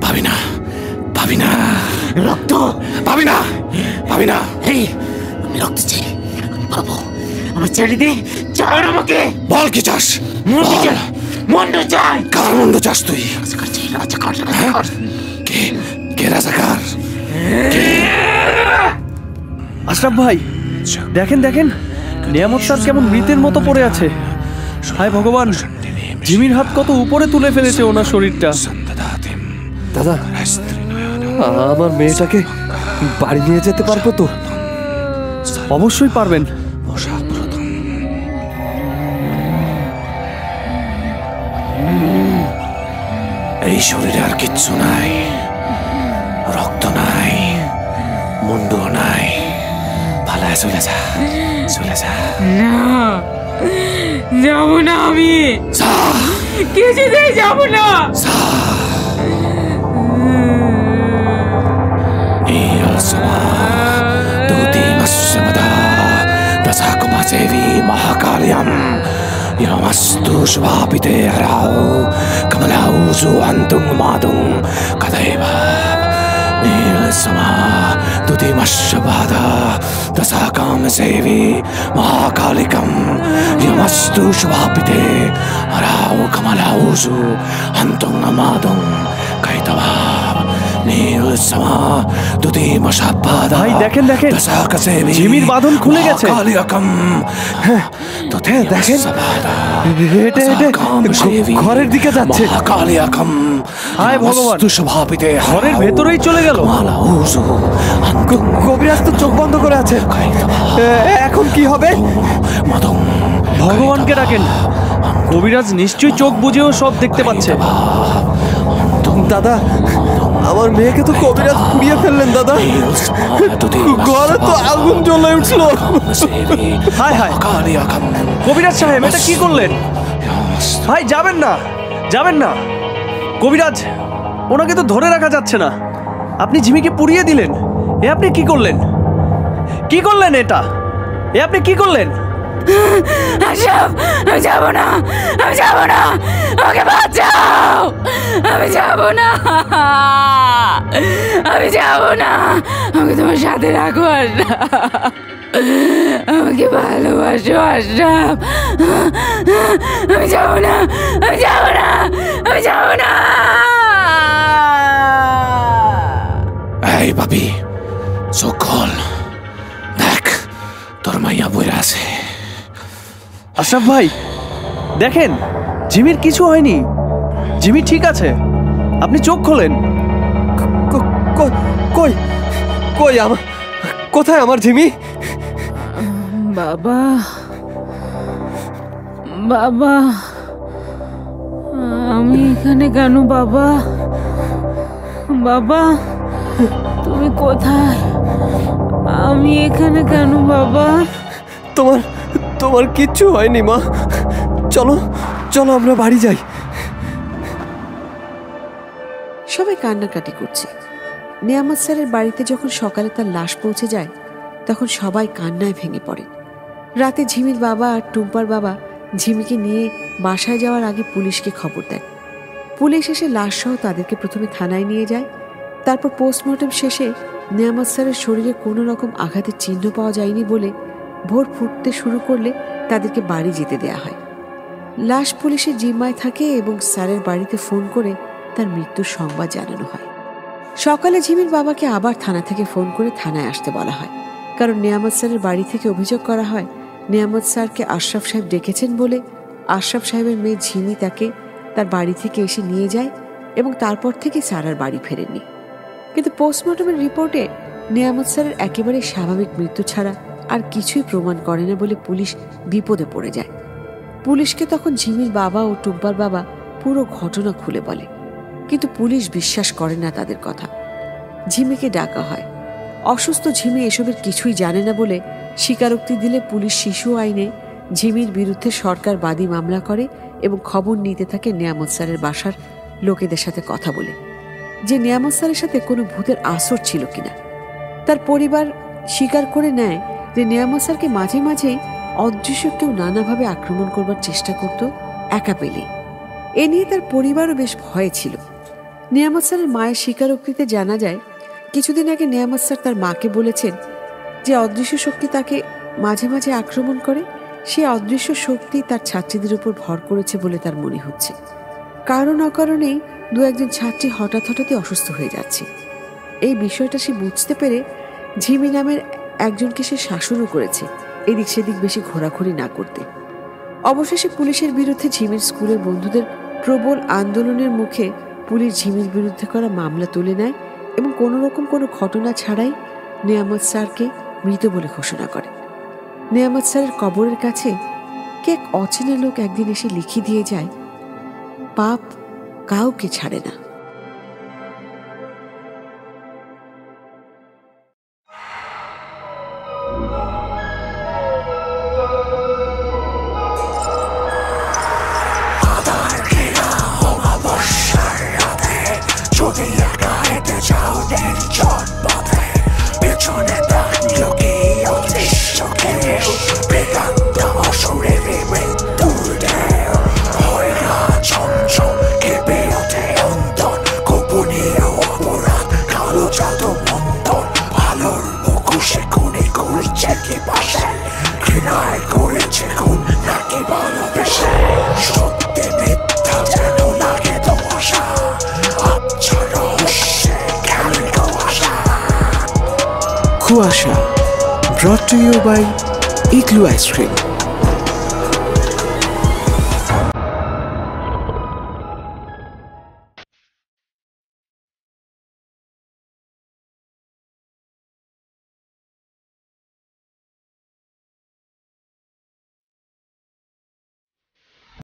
পাবি না, পাবি না রক্ত, পাবি না, পাবি না। এই আমি রক্ত চাই, আমি পাবো, আমার ছেড়ে দে, ছাড় আমাকে। বল কি চাস? মন্ড চাই, মন্ড চাই। কার মন্ড চাস তুই? রাজাকার চাই, রাজাকার, রাজাকার। কে কে রাজাকার? আশরাফ ভাই, দেখেন দেখেন, নিয়ামত স্যার কেমন মৃতের মতো পড়ে আছে। হায় ভগবান, জিমির হাত কত উপরে তুলে ফেলেছে ওনার শরীরটা। দাদা, আমার মেয়েটাকে বাড়ি নিয়ে যেতে পারবো তো? অবশ্যই পারবেন। এই শরীরে আর কিচ্ছু নাই, রক্ত নাই, মুন্ডু নাই। পালায় চলে যা, চলে যা। না, যাবো না, আমি কিছুতেই যাবো না। महाकालियम यमस्तु शुभापिते हराओ कमलाऊजु अंतुं मादुं कदैव नीलसमा दुतिमश्शबाधा दशाकाम सेवी महाकालिकम यमस्तु शुभापिते हराओ कमलाऊजु अंतुं मादुं कैतव ভাই দেখেন দেখেন, জিমির বাঁধন খুলে গেছে। দেখেন, ঘরের দিকে যাচ্ছে। হায় ভগবান, ঘরের ভেতরেই চলে গেল। কবিরাজ তো চোখ বন্ধ করে আছে, এখন কি হবে? ভগবানকে ডাকেন, কবিরাজ নিশ্চয়ই চোখ বুঝেও সব দেখতে পাচ্ছে। দাদা, আমার মেয়েকে তো কবিরাজ পুড়িয়ে ফেললেন দাদা, ঘরে তো আগুন জ্বলে উঠলো। হায় হায়, কবিরাজ সাহেব এটা কি করলেন? ভাই যাবেন না, যাবেন না। কবিরাজ, ওনাকে তো ধরে রাখা যাচ্ছে না। আপনি ঝিমিকে পুড়িয়ে দিলেন, এ আপনি কি করলেন? কি করলেন এটা? এ আপনি কি করলেন? আমি যাবো না, আমি যাবো না, আমাকে বাঁচাও, আমি যাবো না, আমি যাবো না, আমাকে তোমার সাথে রাখো আশরাফ, আমাকে ভালোবাসো আশরাফ, আমি যাবো না, আমি যাবো না, আমি যাবো না। এই বাবি, চোখ খোল, দেখ তোর মাইয়া বইরা আছে। আশরাফ ভাই দেখেন, জিমির কিছু হয়নি, জিমি ঠিক আছে, আপনি চোখ খোলেন। কই কই আমার, কোথায় আমার জিমি? বাবা, বাবা, আমি এখানে কেন বাবা? বাবা তুমি কোথায়? আমি এখানে কেন বাবা? তোমার কিচ্ছু হয়নি মা, চলো চলো আমরা বাড়ি যাই। সবাই কান্নাকাটি করছে। নিয়ামত স্যারের বাড়িতে যখন সকালে তার লাশ পৌঁছে যায়, তখন সবাই কান্নায় ভেঙে পড়ে। রাতে ঝিমির বাবা আর টুম্পার বাবা ঝিমিকে নিয়ে বাসায় যাওয়ার আগে পুলিশকে খবর দেয়। পুলিশ এসে লাশসহ তাদেরকে প্রথমে থানায় নিয়ে যায়। তারপর পোস্টমর্টম শেষে নিয়ামত স্যারের শরীরে কোনো রকম আঘাতের চিহ্ন পাওয়া যায়নি বলে ভোর ফুটতে শুরু করলে তাদেরকে বাড়ি যেতে দেয়া হয়। লাশ পুলিশের জিম্মায় থাকে এবং স্যারের বাড়িতে ফোন করে তার মৃত্যুর সংবাদ জানানো হয়। সকালে ঝিমির বাবাকে আবার থানা থেকে ফোন করে থানায় আসতে বলা হয়, কারণ নিয়ামত স্যারের বাড়ি থেকে অভিযোগ করা হয় নিয়ামত স্যারকে আশরাফ সাহেব ডেকেছেন বলে আশরাফ সাহেবের মেয়ে ঝিমি তাকে তার বাড়ি থেকে এসে নিয়ে যায় এবং তারপর থেকে স্যার আর বাড়ি ফেরেননি। কিন্তু পোস্টমর্টমের রিপোর্টে নিয়ামত স্যারের একেবারে স্বাভাবিক মৃত্যু ছাড়া আর কিছুই প্রমাণ করে না বলে পুলিশ বিপদে পড়ে যায়। পুলিশকে তখন ঝিমির বাবা ও টুম্পার বাবা পুরো ঘটনা খুলে বলে, কিন্তু পুলিশ বিশ্বাস করে না তাদের কথা। ঝিমিকে ডাকা হয়। অসুস্থ ঝিমি এসবের কিছুই জানে না বলে স্বীকারোক্তি দিলে পুলিশ শিশু আইনে ঝিমির বিরুদ্ধে সরকার বাদী মামলা করে এবং খবর নিতে থাকে নিয়ামত স্যারের বাসার লোকেদের সাথে কথা বলে যে নিয়ামত স্যারের সাথে কোনো ভূতের আসর ছিল কিনা। তার পরিবার স্বীকার করে নেয় যে নিয়ামত স্যারকে মাঝে মাঝেই অদৃশ্য কেউ নানাভাবে আক্রমণ করবার চেষ্টা করত একা পেলেই। এ নিয়ে তার পরিবারও বেশ ভয়ে ছিল। নিয়ামত স্যারের মায়ের স্বীকারোক্তিতে জানা যায় কিছুদিন আগে নিয়ামত স্যার তার মাকে বলেছেন যে অদৃশ্য শক্তি তাকে মাঝে মাঝে আক্রমণ করে, সে অদৃশ্য শক্তি তার ছাত্রীদের উপর ভর করেছে বলে তার মনে হচ্ছে। কারণ অকারণেই দু একজন ছাত্রী হঠাৎই অসুস্থ হয়ে যাচ্ছে। এই বিষয়টা সে বুঝতে পেরে ঝিমি নামের একজনকে সে শাসনও করেছে এদিক সেদিক বেশি ঘোরাঘুরি না করতে। অবশেষে পুলিশের বিরুদ্ধে ঝিমির স্কুলের বন্ধুদের প্রবল আন্দোলনের মুখে পুলিশ ঝিমির বিরুদ্ধে করা মামলা তুলে নেয় এবং কোনো রকম কোনো ঘটনা ছাড়াই নেয়ামত স্যারকে মৃত বলে ঘোষণা করে। নেয়ামত স্যারের কবরের কাছে কে এক অচেনা লোক একদিন এসে লিখে দিয়ে যায়, পাপ কাউকে ছাড়ে না। Kuasha, brought to you by Igloo Ice Cream.